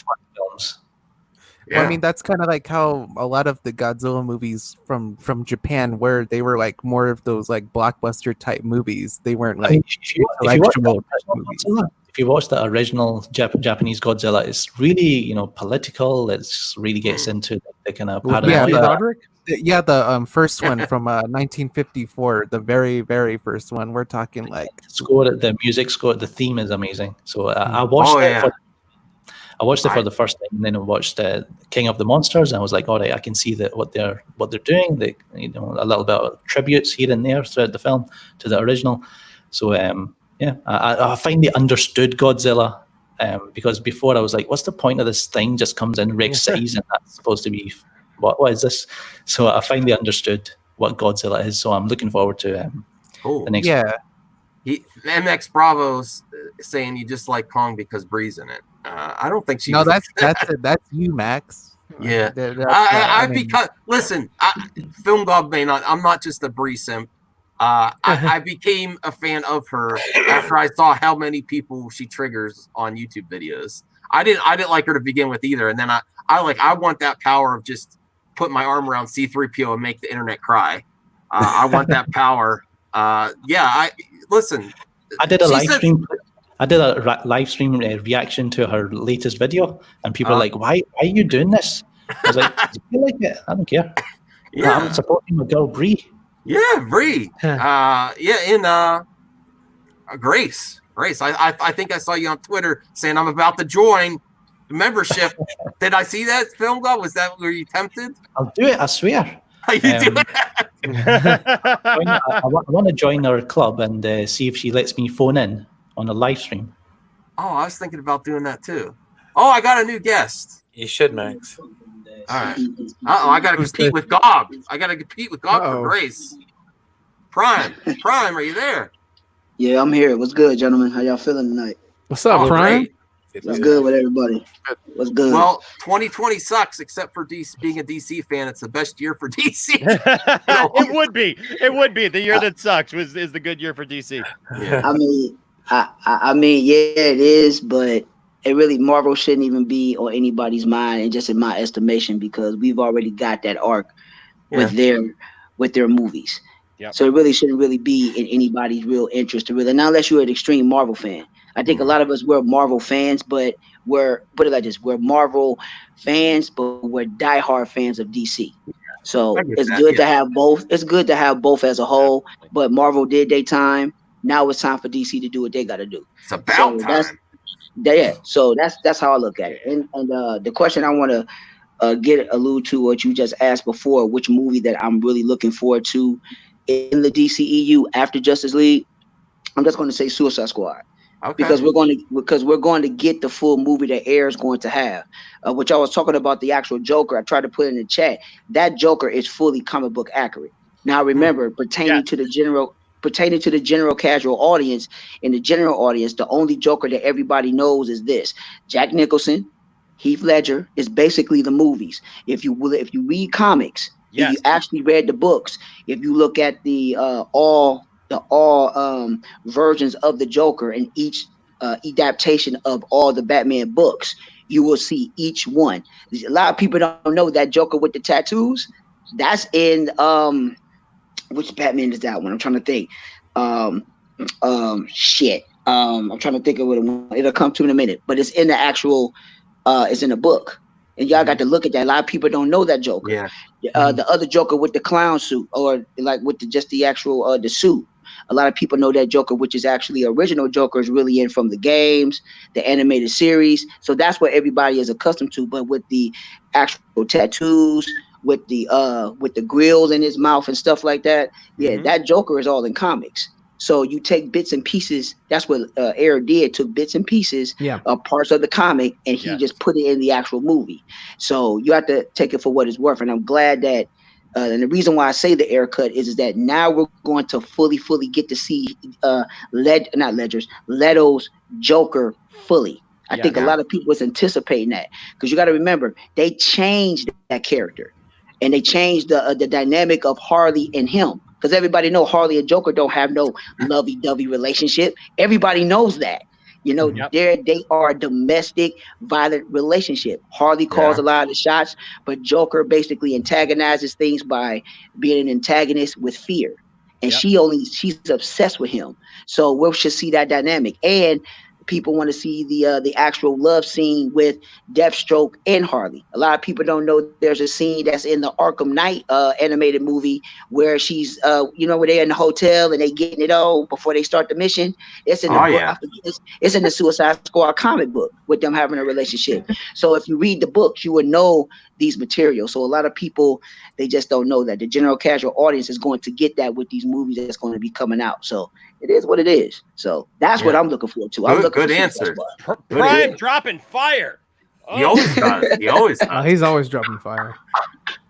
Well, I mean, that's kind of like how a lot of the Godzilla movies from Japan were. They were like more of those like blockbuster type movies. They weren't like if you watch the original Japanese Godzilla, it's really political. It's really gets into the kind of paranoia. The first one from 1954, the very very first one. We're talking like the music score, the theme is amazing. So I watched it. I watched it for the first time, and then I watched King of the Monsters, and I was like, all right, I can see that what they're doing. They, a little bit of tributes here and there throughout the film to the original. So I finally understood Godzilla, because before I was like, what's the point of this thing? Just comes in, wrecks cities, and that's supposed to be what is this? So I finally understood what Godzilla is. So I'm looking forward to the next. Yeah, MX Bravo's saying you just like Kong because Bree's in it. I don't think she. No, that's you, Max. Yeah, because listen, Film Gob may not. I'm not just a Bree simp. I became a fan of her after I saw how many people she triggers on YouTube videos. I didn't like her to begin with either, and then I want that power of just put my arm around C-3PO and make the internet cry. I want that power. Listen. I did a live stream. I did a live stream reaction to her latest video, and people are like, "Why are you doing this?" I was like, "Do you like it? I don't care. Yeah, I'm supporting my girl Bree." Yeah, Bree. Grace. I think I saw you on Twitter saying I'm about to join the membership. Did I see that, Film Gob? Were you tempted? I'll do it. I swear. You do it? I want to join her club and see if she lets me phone in on a live stream. Oh, I was thinking about doing that too. Oh, I got a new guest. You should, Max. All right. I got to compete with Gob. For Grace. Prime, are you there? Yeah, I'm here. What's good, gentlemen? How y'all feeling tonight? What's up, Prime? What's good with everybody? What's good? Well, 2020 sucks except for DC. Being a DC fan, it's the best year for DC. It would be. The year that sucks is the good year for DC. Yeah. I mean, yeah, it is, but it really Marvel shouldn't even be on anybody's mind, and just in my estimation, because we've already got that arc with their movies. Yep. So it really shouldn't really be in anybody's real interest to really, not unless you're an extreme Marvel fan. I think a lot of us were Marvel fans, but we're Marvel fans, but we're diehard fans of DC. So it's good to have both. It's good to have both as a whole. But Marvel did their time. Now it's time for DC to do what they got to do. It's about time. So that's how I look at it. And the question I want to allude to what you just asked before, which movie that I'm really looking forward to in the DCEU after Justice League, I'm just going to say Suicide Squad. Okay. Because we're going to get the full movie that Air is going to have. Which I was talking about the actual Joker. I tried to put in the chat. That Joker is fully comic book accurate. Now remember, pertaining to the general casual audience, in the general audience, the only Joker that everybody knows is this: Jack Nicholson, Heath Ledger is basically the movies. If you read comics, if you actually read the books, if you look at the all versions of the Joker and each adaptation of all the Batman books, you will see each one. A lot of people don't know that Joker with the tattoos. That's in which Batman is that one? I'm trying to think. I'm trying to think of it. It'll come to in a minute, but it's in the actual. It's in a book, and y'all got to look at that. A lot of people don't know that Joker. Yeah. The other Joker with the clown suit, or like with the actual the suit. A lot of people know that Joker, which is actually original Joker, is really in from the games, the animated series. So that's what everybody is accustomed to. But with the actual tattoos, with the grills in his mouth and stuff like that, yeah, that Joker is all in comics. So you take bits and pieces. That's what Ayer did. Took bits and pieces of parts of the comic, and he just put it in the actual movie. So you have to take it for what it's worth. And I'm glad that. And the reason why I say the Ayer cut is that now we're going to fully get to see Leto's Joker fully. I think a lot of people was anticipating that, because you got to remember they changed that character, and they changed the dynamic of Harley and him. Because everybody know Harley and Joker don't have no lovey-dovey relationship. Everybody knows that. You know, they are a domestic violent relationship. Harley calls a lot of the shots, but Joker basically antagonizes things by being an antagonist with fear. And she's obsessed with him. So we should see that dynamic. And people want to see the actual love scene with Deathstroke and Harley. A lot of people don't know there's a scene that's in the Arkham Knight animated movie where she's where they're in the hotel and they getting it on before they start the mission. It's in the book. It's in the Suicide Squad comic book with them having a relationship. So if you read the books, you would know these materials. So a lot of people, they just don't know that the general casual audience is going to get that with these movies that's going to be coming out. So it is what it is. So that's what I'm looking forward to. I'm looking good answer. Prime dropping fire. He always does. He always does. He's always dropping fire.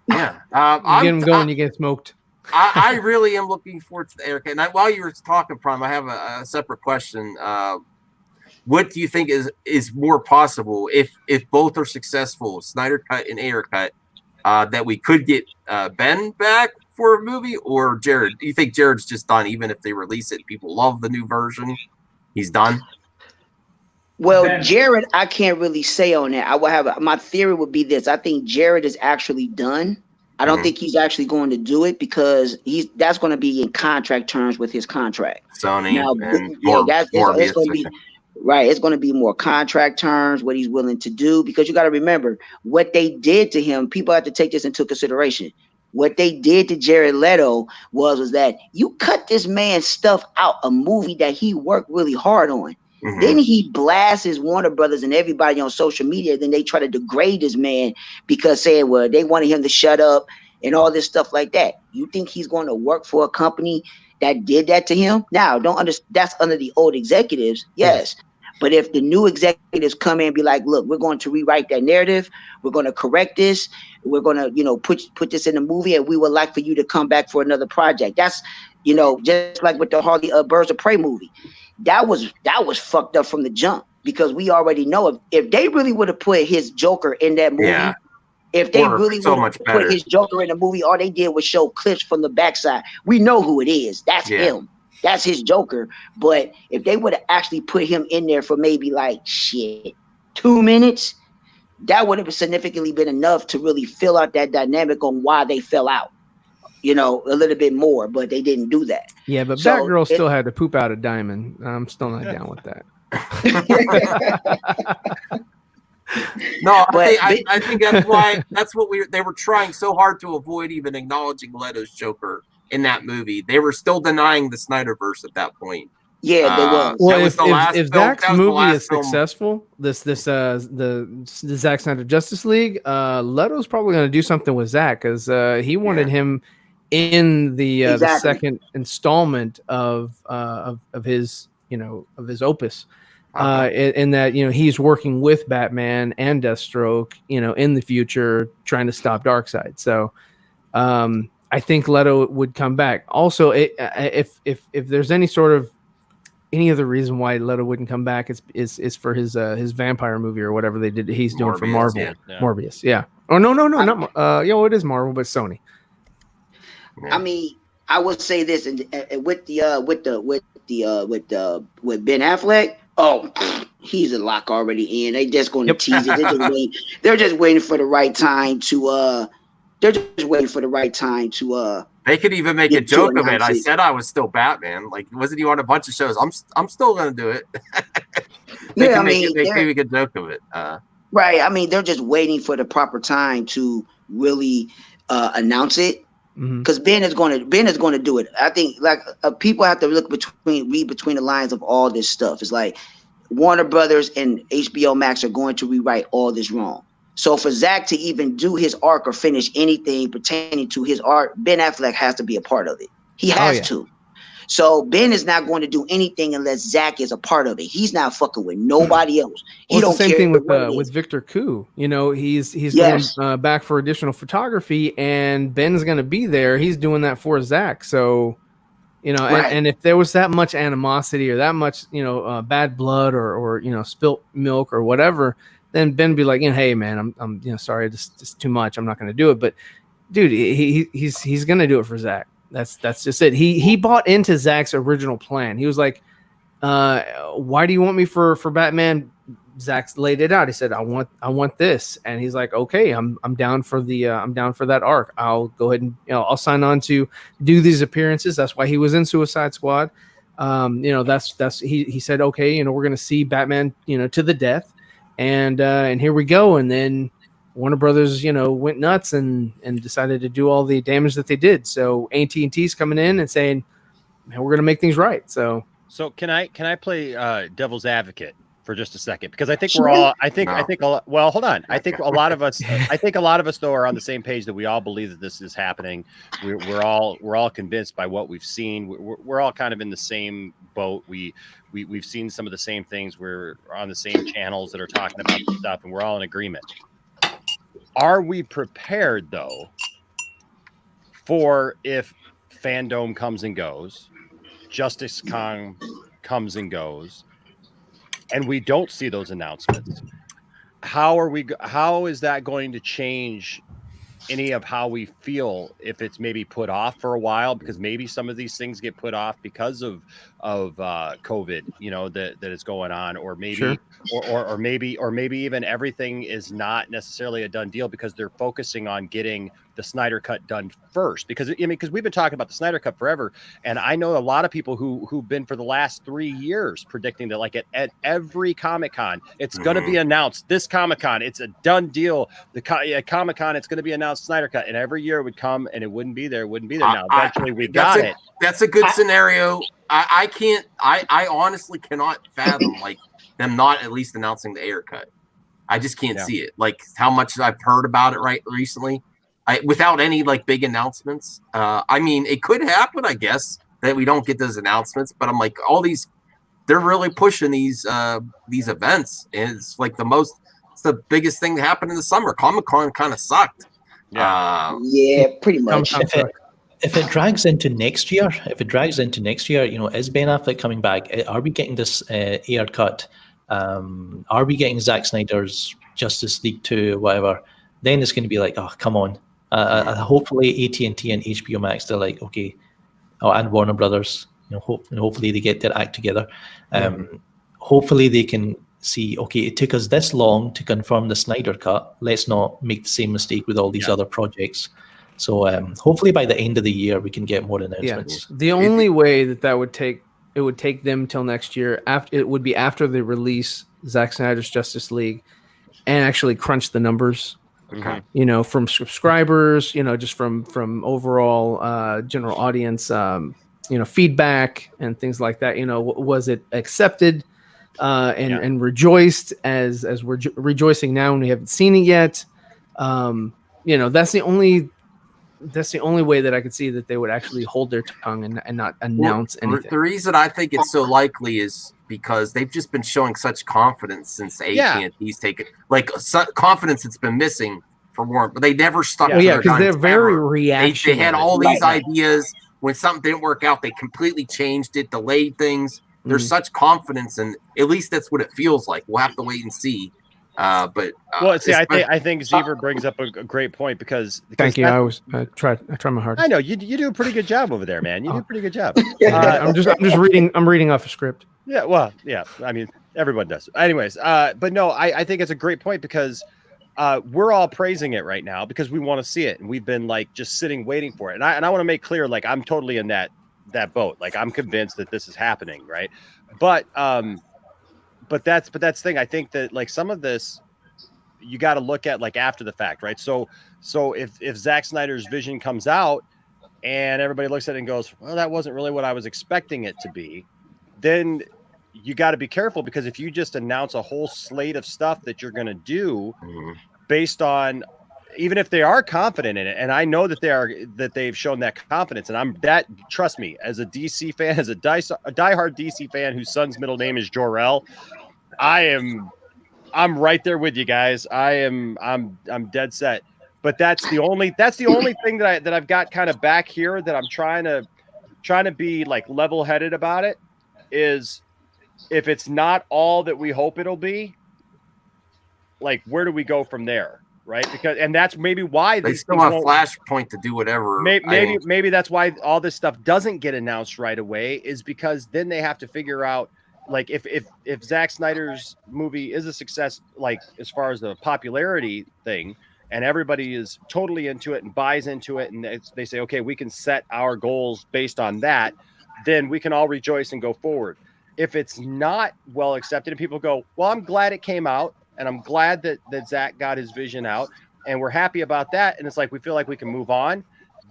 Yeah. You get him going, you get smoked. I really am looking forward to the Ayer cut. And while you were talking, Prime, I have a separate question. What do you think is more possible if both are successful, Snyder cut and Ayer cut, that we could get Ben back for a movie, or Jared? Do you think Jared's just done, even if they release it, people love the new version? He's done? Well, Jared, I can't really say on that. I will have my theory would be this. I think Jared is actually done. I don't think he's actually going to do it because that's going to be in contract terms with his contract. Sony now, and it's going to be right. It's going to be more contract terms, what he's willing to do, because you got to remember what they did to him. People have to take this into consideration. What they did to Jared Leto was that you cut this man's stuff out, a movie that he worked really hard on. Then he blasts his Warner Brothers and everybody on social media. Then they try to degrade this man because saying, well, they wanted him to shut up and all this stuff like that. You think he's going to work for a company that did that to him? Now, don't understand. That's under the old executives. Yes. But if the new executives come in and be like, look, we're going to rewrite that narrative. We're going to correct this. We're going to, put this in the movie, and we would like for you to come back for another project. That's, just like with the Harley Birds of Prey movie. That was fucked up from the jump, because we already know if they really would have put his Joker in that movie, if they really would have put his Joker in the movie, all they did was show clips from the backside. We know who it is. That's him. That's his Joker. But if they would have actually put him in there for maybe 2 minutes, that would have significantly been enough to really fill out that dynamic on why they fell out. A little bit more, but they didn't do that. Yeah, but Batgirl still had to poop out a diamond. I'm still not down with that. No, I think that's why they were trying so hard to avoid even acknowledging Leto's Joker in that movie. They were still denying the Snyderverse at that point. Yeah, they was. Well, if Zack's movie is successful, the Zack Snyder Justice League, Leto's probably going to do something with Zack, because he wanted him in the second installment of his opus, in that he's working with Batman and Deathstroke in the future, trying to stop Darkseid. So I think Leto would come back. Also, if there's any other reason why Leto wouldn't come back, is for his vampire movie or whatever he's doing for Marvel. Morbius, yeah. Oh no, not it is Marvel, but Sony. I mean, I would say this, and with Ben Affleck, he's a lock already in. They just going to tease it. They're just waiting for the right time to. They could even make a joke of it. I said I was still Batman. Wasn't he on a bunch of shows? I'm still going to do it. They make a joke of it. Right. I mean, they're just waiting for the proper time to really announce it. because Ben is going to do it. I think like people have to read between the lines of all this stuff. It's like Warner Brothers and HBO Max are going to rewrite all this wrong. So for Zach to even do his arc or finish anything pertaining to his art, Ben Affleck has to be a part of it. He has to. So Ben is not going to do anything unless Zach is a part of it. He's not fucking with nobody else. He don't the same care thing with Victor Koo. You know, he's going back for additional photography, and Ben's going to be there. He's doing that for Zach. So, you know, and if there was that much animosity or that much, you know, bad blood or you know, spilt milk or whatever, then Ben be like, you know, hey man, I'm you know, sorry, just too much. I'm not going to do it. But dude, he's going to do it for Zach. That's just it. He bought into Zach's original plan. He was like, why do you want me for Batman? Zach's laid it out. He said, I want this. And he's like, okay, I'm down for that arc. I'll go ahead and, you know, I'll sign on to do these appearances. That's why he was in Suicide Squad. You know, he said, okay, you know, we're going to see Batman, you know, to the death. And here we go. And then Warner Brothers, you know, went nuts and decided to do all the damage that they did. So AT&T's coming in and saying, man, we're going to make things right. So can I play devil's advocate for just a second? Because I think we're all, well, hold on. I think a lot of us though are on the same page that we all believe that this is happening. We're all convinced by what we've seen. We're all kind of in the same boat. We've seen some of the same things. We're on the same channels that are talking about this stuff, and we're all in agreement. Are we prepared though for if fandom comes and goes, Justice Con comes and goes, and we don't see those announcements? How is that going to change any of how we feel if it's maybe put off for a while? Because maybe some of these things get put off because of COVID, you know, that is going on, or maybe or maybe even everything is not necessarily a done deal because they're focusing on getting the Snyder Cut done first. Because because we've been talking about the Snyder Cut forever, and I know a lot of people who've been for the last 3 years predicting that, like at every Comic-Con it's going to be announced. This Comic-Con, it's a done deal. The Comic-Con, it's going to be announced Snyder Cut, and every year it would come and it wouldn't be there. Now eventually we got it. That's a good scenario. I honestly cannot fathom like them not at least announcing the Ayer cut. I just can't see it. Like how much I've heard about it recently, without any like big announcements. I mean, it could happen, I guess, that we don't get those announcements. But I'm like, they're really pushing these events, and it's like it's the biggest thing that happened in the summer. Comic-Con kind of sucked. Yeah, pretty much. If it drags into next year, you know, is Ben Affleck coming back? Are we getting this Ayer cut? Are we getting Zack Snyder's Justice League 2, whatever? Then it's going to be like, oh, come on. Hopefully AT&T and HBO Max, they're like, okay, and Warner Brothers, you know, hopefully they get their act together. Hopefully they can see, okay, it took us this long to confirm the Snyder cut. Let's not make the same mistake with all these other projects. So hopefully by the end of the year we can get more announcements. Yeah. The only way that would take them till next year, it would be after they release Zack Snyder's Justice League and actually crunch the numbers. Okay. You know, from subscribers, you know, just from overall general audience, you know, feedback and things like that. You know, was it accepted and rejoiced as we're rejoicing now and we haven't seen it yet? You know, that's the only way that I could see that they would actually hold their tongue and not announce anything. The reason I think it's so likely is because they've just been showing such confidence since AT&T's taken, like confidence that's been missing for Warren, but they never stuck to their because they're very reactionary. They had all these ideas. When something didn't work out, they completely changed it, delayed things. There's such confidence, and at least that's what it feels like. We'll have to wait and see. But see, I think Zever brings up a great point because thank you. I try my hardest. I know you do a pretty good job over there, man. You do a pretty good job. I'm just reading. I'm reading off a script. Yeah, well, yeah. I mean, everyone does. Anyways, but no, I think it's a great point because we're all praising it right now because we want to see it, and we've been like just sitting waiting for it. And I want to make clear, like I'm totally in that boat. Like I'm convinced that this is happening, right? But that's the thing. I think that like some of this you got to look at like after the fact, right? So if Zack Snyder's vision comes out and everybody looks at it and goes, well, that wasn't really what I was expecting it to be, then you got to be careful, because if you just announce a whole slate of stuff that you're going to do based on, even if they are confident in it, and I know that they've shown that confidence, and trust me, as a DC fan, as a diehard DC fan whose son's middle name is Jor-El, I'm right there with you guys. I'm dead set. But that's the only thing that I've got kind of back here that I'm trying to be like level-headed about it, is if it's not all that we hope it'll be, like, where do we go from there? Right? Because, and that's maybe why they still have Flashpoint to do whatever. Maybe that's why all this stuff doesn't get announced right away, is because then they have to figure out, like, if Zack Snyder's movie is a success, like as far as the popularity thing, and everybody is totally into it and buys into it, and they say, okay, we can set our goals based on that, then we can all rejoice and go forward. If it's not well accepted and people go, well, I'm glad it came out, and I'm glad that Zack got his vision out, and we're happy about that, and it's like we feel like we can move on,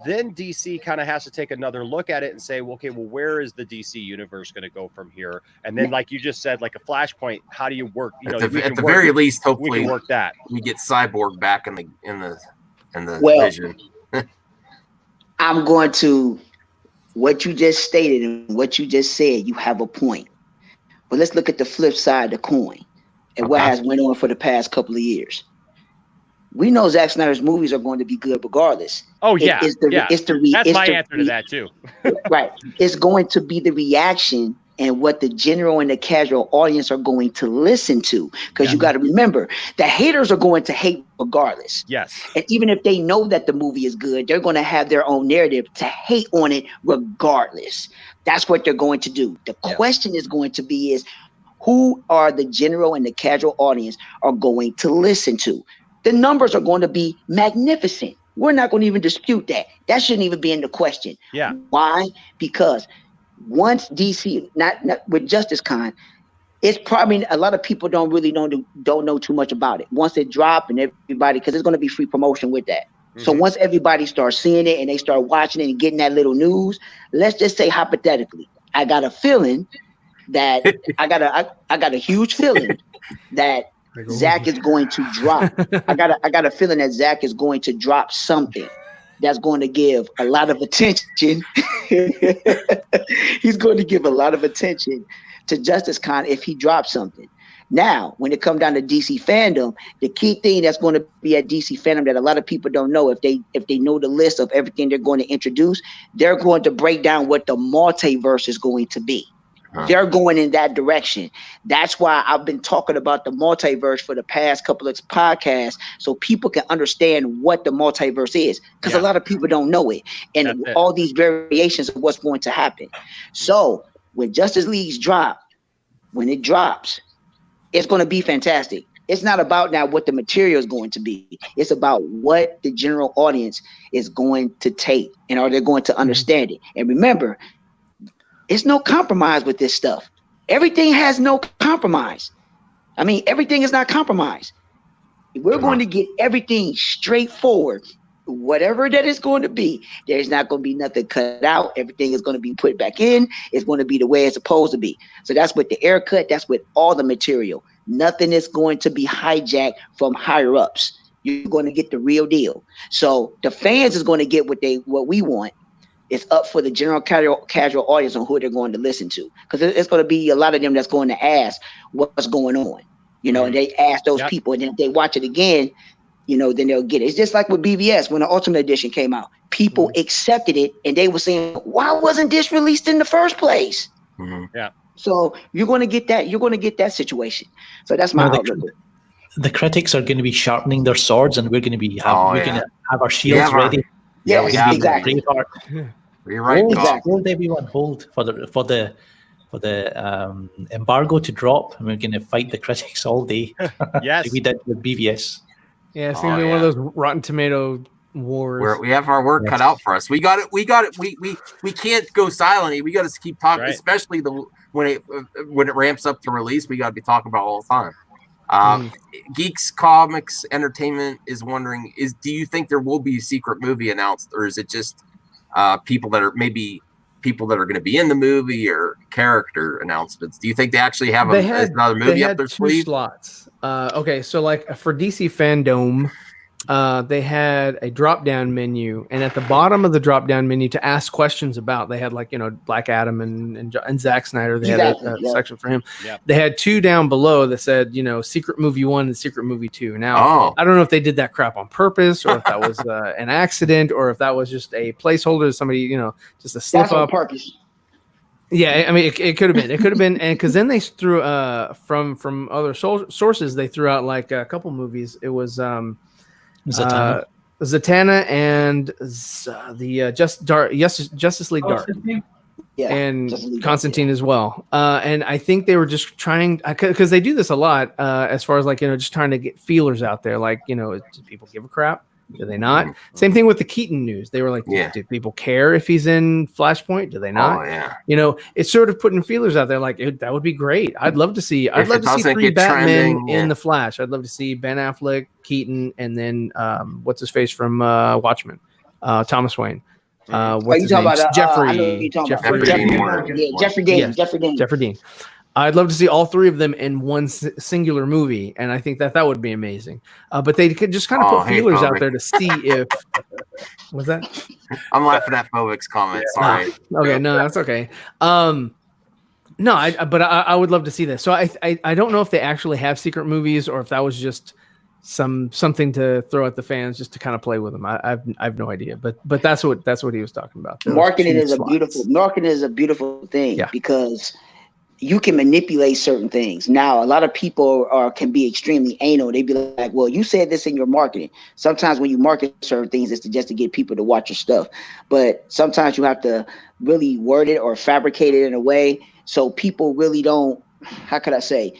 then DC kind of has to take another look at it and say, well, okay, well, where is the DC universe going to go from here? And then, like you just said, like a Flashpoint, how do you work? You know, at the very least, hopefully we can work that. We get Cyborg back in the vision. I'm going to what you just stated and what you just said. You have a point, but let's look at the flip side of the coin and what has went on for the past couple of years. We know Zack Snyder's movies are going to be good regardless. Oh yeah, that's my answer to that too. Right, it's going to be the reaction and what the general and the casual audience are going to listen to. Because you got to remember, the haters are going to hate regardless. Yes, and even if they know that the movie is good, they're going to have their own narrative to hate on it regardless. That's what they're going to do. The question is going to be is, who are the general and the casual audience are going to listen to? The numbers are going to be magnificent. We're not going to even dispute that. That shouldn't even be in the question. Yeah. Why? Because once DC, not with Justice Con, it's probably a lot of people don't know too much about it. Once it dropped and everybody, because there's going to be free promotion with that. So once everybody starts seeing it and they start watching it and getting that little news, let's just say hypothetically, I got a feeling that I got a huge feeling that Zack is going to drop. I got a feeling that Zack is going to drop something that's going to give a lot of attention. He's going to give a lot of attention to Justice Con if he drops something. Now, when it comes down to DC fandom, the key thing that's going to be at DC fandom that a lot of people don't know, if they know the list of everything they're going to introduce, they're going to break down what the multiverse is going to be. They're going in that direction. That's why I've been talking about the multiverse for the past couple of podcasts, so people can understand what the multiverse is, because a lot of people don't know it, and all these variations of what's going to happen. So when Justice League's drop, when it drops, it's going to be fantastic. It's not about now what the material is going to be. It's about what the general audience is going to take, and are they going to understand it? And remember, it's no compromise with this stuff. Everything has no compromise. I mean, everything is not compromised. We're going to get everything straightforward. Whatever that is going to be, there's not going to be nothing cut out. Everything is going to be put back in. It's going to be the way it's supposed to be. So that's with the air cut. That's with all the material. Nothing is going to be hijacked from higher ups. You're going to get the real deal. So the fans is going to get what we want. It's up for the general casual audience on who they're going to listen to, because it's going to be a lot of them that's going to ask what's going on, and they ask those people, and then if they watch it again, then they'll get it. It's just like with BVS when the Ultimate Edition came out, people accepted it, and they were saying, why wasn't this released in the first place? Yeah. So you're going to get that. You're going to get that situation. So that's my outlook. The critics are going to be sharpening their swords, and we're going to be going to have our shields ready. Yeah, exactly. You're right. Hold everyone, hold for the embargo to drop, and we're going to fight the critics all day. Yes, like we did with BVS. Yeah, it's going to be one of those Rotten Tomato wars. Where we have our work cut out for us. We got it. We can't go silently. We got to keep talking, especially when it ramps up to release. We got to be talking about all the time. Geeks Comics Entertainment is wondering: do you think there will be a secret movie announced, or is it just people that are going to be in the movie or character announcements. Do you think they actually have another movie up their sleeve? Slots. Okay, so like for DC Fandom, they had a drop-down menu, and at the bottom of the drop-down menu to ask questions about, they had like, Black Adam and Zack Snyder. They had a section for him. Yep. They had two down below that said, Secret Movie 1 and Secret Movie 2. Now, I don't know if they did that crap on purpose, or if that was an accident, or if that was just a placeholder, somebody, just a slip That's up. on purpose. Yeah, I mean, it could have been. It could have been, and because then they threw from other sources, they threw out like a couple movies. It was Zatanna and the Justice League Dark, and Constantine as well. And I think they were just trying, because they do this a lot, as far as like just trying to get feelers out there. Like do people give a crap? Do they not? Mm-hmm. Same thing with the Keaton news. They were like, do people care if he's in Flashpoint? Do they not? Oh, yeah. It's sort of putting feelers out there. Like that would be great. I'd love to see. I'd love to see 3 Batmen in the Flash. I'd love to see Ben Affleck, Keaton, and then what's his face from Watchmen, Thomas Wayne. What's his name? Jeffrey Dean. I'd love to see all 3 of them in one singular movie, and I think that would be amazing. But they could just kind of put feelers out there to see if. What's that? I'm laughing at Phobic's comment. Sorry. Okay, no, that's okay. No, I would love to see this. So I don't know if they actually have secret movies, or if that was just something to throw at the fans just to kind of play with them. I have no idea, but that's what he was talking about. Marketing is a beautiful thing, because you can manipulate certain things. Now, a lot of people can be extremely anal. They be like, well, you said this in your marketing. Sometimes when you market certain things, it's just to get people to watch your stuff. But sometimes you have to really word it or fabricate it in a way so people really don't, how could I say,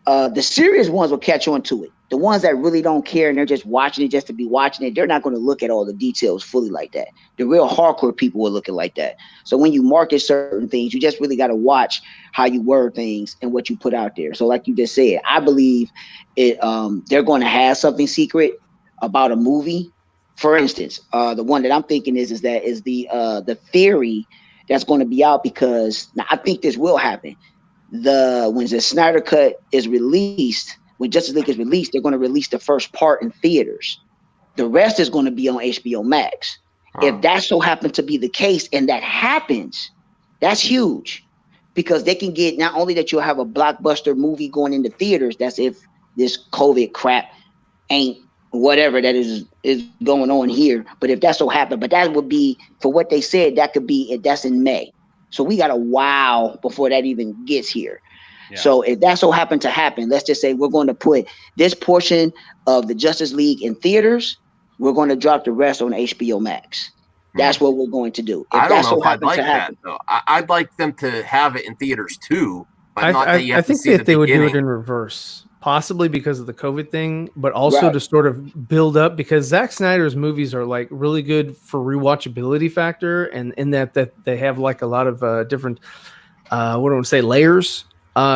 the serious ones will catch on to it. The ones that really don't care and they're just watching it just to be watching it, they're not going to look at all the details fully like that. The real hardcore people will look at it like that. So when you market certain things, you just really got to watch how you word things and what you put out there. So like you just said, I believe they're going to have something secret about a movie. For instance, the one that I'm thinking is the theory that's going to be out, because now I think this will happen. When the Snyder Cut is released, when Justice League is released, they're going to release the first part in theaters. The rest is going to be on HBO Max. If that so happens to be the case, and that happens, that's huge, because they can get, not only that you'll have a blockbuster movie going into theaters, that's if this COVID crap ain't whatever that is going on here, but if that so happens, but that would be, for what they said, that's in May. So we got a while before that even gets here. Yeah. So if that so happened to happen, let's just say we're going to put this portion of the Justice League in theaters. We're going to drop the rest on HBO Max. That's what we're going to do. I don't know if I'd like that, though. I'd like them to have it in theaters too. But not that you have I think that they would do it in reverse, possibly because of the COVID thing, but also to sort of build up, because Zack Snyder's movies are like really good for rewatchability factor, and in that they have like a lot of different, what do I want to say, layers.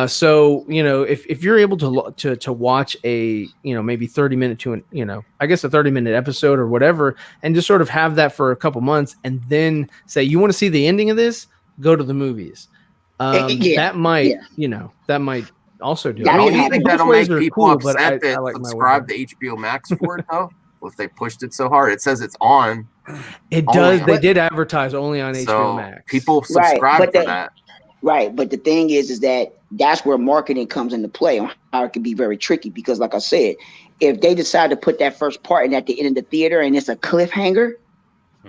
So if you're able to watch a maybe 30-minute to a 30-minute episode or whatever, and just sort of have that for a couple months, and then say you want to see the ending of this, go to the movies. That might also do. I mean, you think that'll make people upset that subscribe to HBO Max for it though? If they pushed it so hard, it says it's on. It does. They did advertise only on HBO Max. People subscribe for that. Right, but the thing is that that's where marketing comes into play, on how it can be very tricky, because like I said, if they decide to put that first part in at the end of the theater and it's a cliffhanger,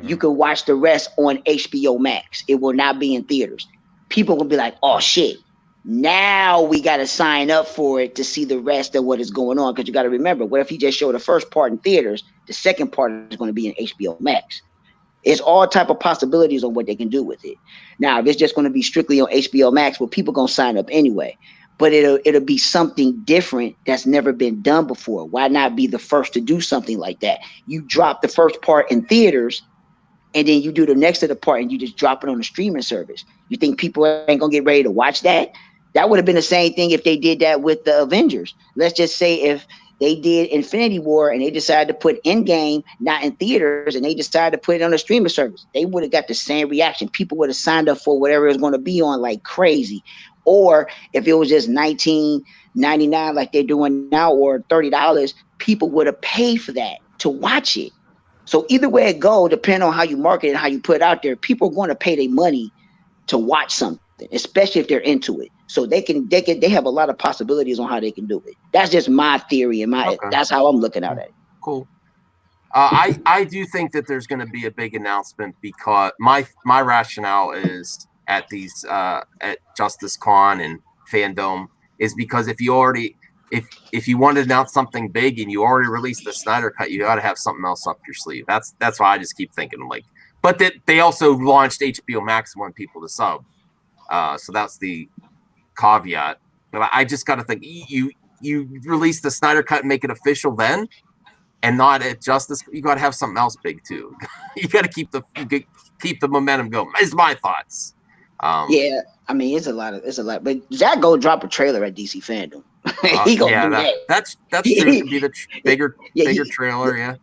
you can watch the rest on HBO Max. It will not be in theaters. People will be like, oh shit, now we got to sign up for it to see the rest of what is going on, because you got to remember, what if he just showed the first part in theaters, the second part is going to be in HBO Max. It's all type of possibilities on what they can do with it. Now, if it's just going to be strictly on HBO Max, well, people going to sign up anyway. But it'll be something different that's never been done before. Why not be the first to do something like that? You drop the first part in theaters, and then you do the next of the part, and you just drop it on the streaming service. You think people ain't going to get ready to watch that? That would have been the same thing if they did that with the Avengers. Let's just say if they did Infinity War and they decided to put Endgame not in theaters and they decided to put it on a streaming service, they would have got the same reaction. People would have signed up for whatever it was going to be on like crazy. Or if it was just $19.99 like they're doing now, or $30, people would have paid for that to watch it. So either way it go, depending on how you market it and how you put it out there, people are going to pay their money to watch something, especially if they're into it. So they have a lot of possibilities on how they can do it. That's just my theory and that's how I'm looking at it. Cool. I do think that there's going to be a big announcement, because my rationale is at these at Justice Con and Fandom is because if you want to announce something big and you already released the Snyder Cut, you got to have something else up your sleeve. That's why I just keep thinking like. But that they also launched HBO Max and want people to sub, so that's the caveat. But I just got to think you release the Snyder Cut and make it official then, and not at Justice. You got to have something else big too. You got to keep the momentum going. Is my thoughts. Yeah, I mean it's a lot. But Zach go drop a trailer at DC Fandom. He gonna do that. That's true. To be the bigger trailer. Yeah.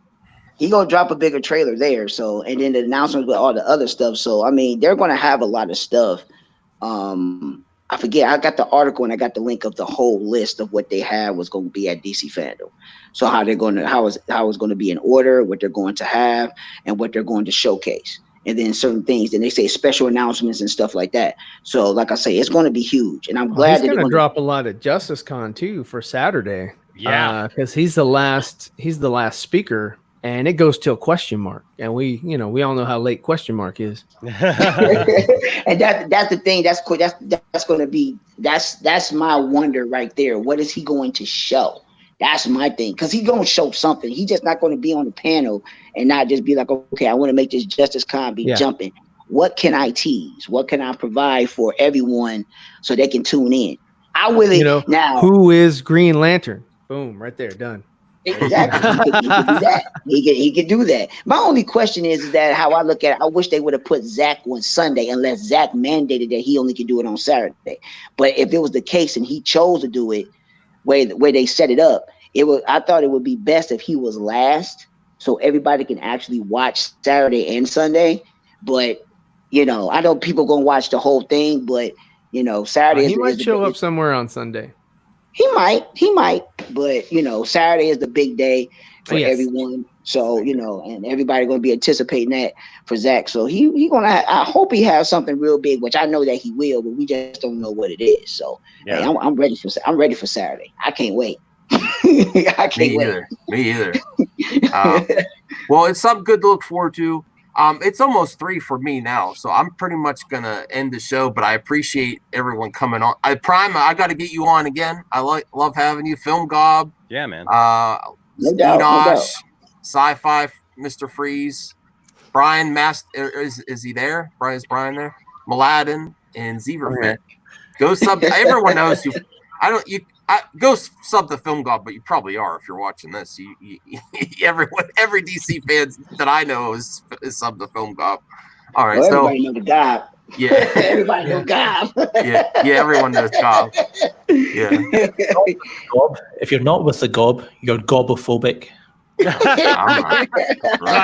He gonna drop a bigger trailer there. So, and then the announcements with all the other stuff. So, I mean, they're gonna have a lot of stuff. I forget. I got the article and I got the link of the whole list of what they have was going to be at DC Fandom. So how it's going to be in order, what they're going to have, and what they're going to showcase, and then certain things. Then they say special announcements and stuff like that. So, like I say, it's going to be huge, and I'm glad he's going to drop a lot at Justice Con too for Saturday. Yeah, because he's the last speaker. And it goes till question mark, and we all know how late question mark is. And that's the thing. That's cool. That's going to be that's my wonder right there. What is he going to show? That's my thing, because he's going to show something. He's just not going to be on the panel and not just be like, okay, I want to make this Justice Con be jumping. What can I tease? What can I provide for everyone so they can tune in? I really now. Who is Green Lantern? Boom, right there, done. Exactly. He could do that. He could do that. My only question is that how I look at it, I wish they would have put Zach on Sunday, unless Zach mandated that he only can do it on Saturday. But if it was the case and he chose to do it where they set it up, I thought it would be best if he was last, so everybody can actually watch Saturday and Sunday. But I know people gonna watch the whole thing, but Saturday he might show up somewhere on Sunday. He might, but Saturday is the big day for everyone. So, and everybody going to be anticipating that for Zach. So I hope he has something real big, which I know that he will, but we just don't know what it is. So hey, I'm ready for Saturday. I can't wait. I can't wait. Me either. Well, it's something good to look forward to. It's almost 3 for me now, so I'm pretty much gonna end the show. But I appreciate everyone coming on. I got to get you on again. I love having you. Film Gob. Yeah, man. No doubt. Sci-Fi, Mr. Freeze, Brian is he there? Is Brian there? Maladen and Zeverfit. Go sub. Everyone knows you. Go sub the Film Gob, but you probably are if you're watching this. Every DC fans that I know is sub the Film Gob. All right, everybody know the Gob. Yeah, everybody knows Gob. yeah, everyone knows Gob. Yeah. If you're not with the Gob, you're gobophobic. I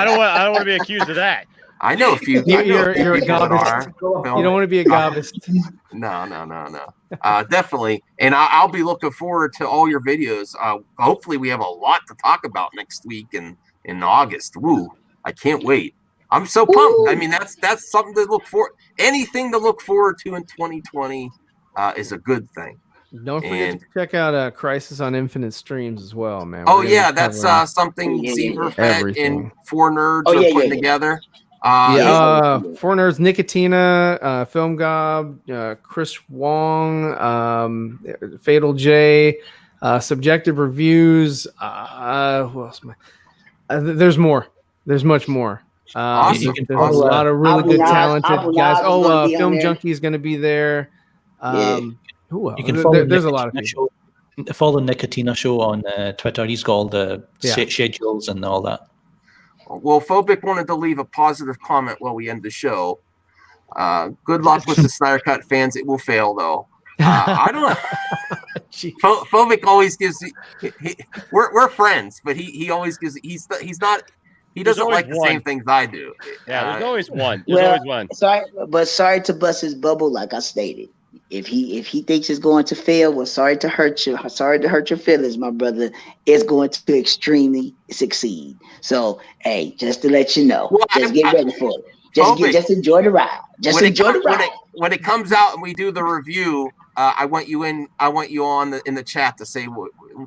don't want to be accused of that. I know a few. You're a gobist. You don't want to be a gobist. No. Definitely. And I'll be looking forward to all your videos. Hopefully we have a lot to talk about next week in August. Woo. I can't wait. I'm so pumped. Ooh. I mean, that's something to look for. Anything to look forward to in 2020 is a good thing. Don't forget to check out Crisis on Infinite Streams as well, man. That's something Zeverfed and 4 Nerds are putting together. 4 Nerds, Nicotina, Film Gob, Chris Wong, Fatal J, Subjective Reviews. Who else? There's more. There's much more. Awesome. There's a lot of really good, talented guys. Film Junkie is going to be there. Who else? You can follow there's a lot of people. Follow Nicotina Show on Twitter. He's got all the schedules and all that. Well, Phobic wanted to leave a positive comment while we end the show. Good luck with the Snyder Cut fans. It will fail, though. I don't know. Phobic always gives. We're friends, but he always gives. He doesn't like the same things I do. Yeah, there's always one. There's always one. Sorry to bust his bubble, like I stated. If he thinks it's going to fail, well, sorry to hurt you. Sorry to hurt your feelings, my brother. It's going to extremely succeed. So, hey, just to let you know, just get ready for it. Just enjoy the ride. Enjoy the ride. When it comes out and we do the review, I want you in the chat to say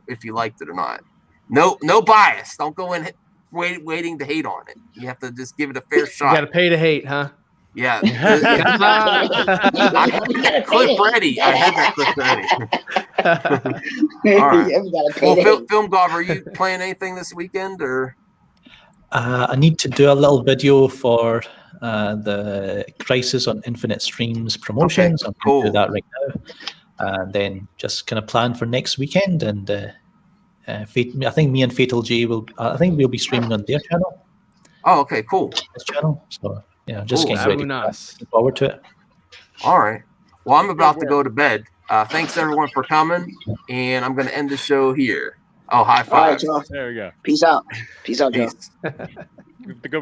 if you liked it or not. No bias. Don't go in waiting to hate on it. You have to just give it a fair shot. You got to pay to hate, huh? Yeah. I had that clip ready. All right. Well, Film Gob, are you playing anything this weekend or? I need to do a little video for the Crisis on Infinite Streams promotions. I'm going to do that right now. And then just kind of plan for next weekend. And I think me and Fatal J we'll be streaming on their channel. Oh, okay, cool. This channel. So, yeah, just getting ready. Looking forward to it. All right. Well, I'm about to go to bed. Thanks, everyone, for coming. And I'm going to end the show here. Oh, high five. There we go. Peace out. Peace out, Joe. Good work.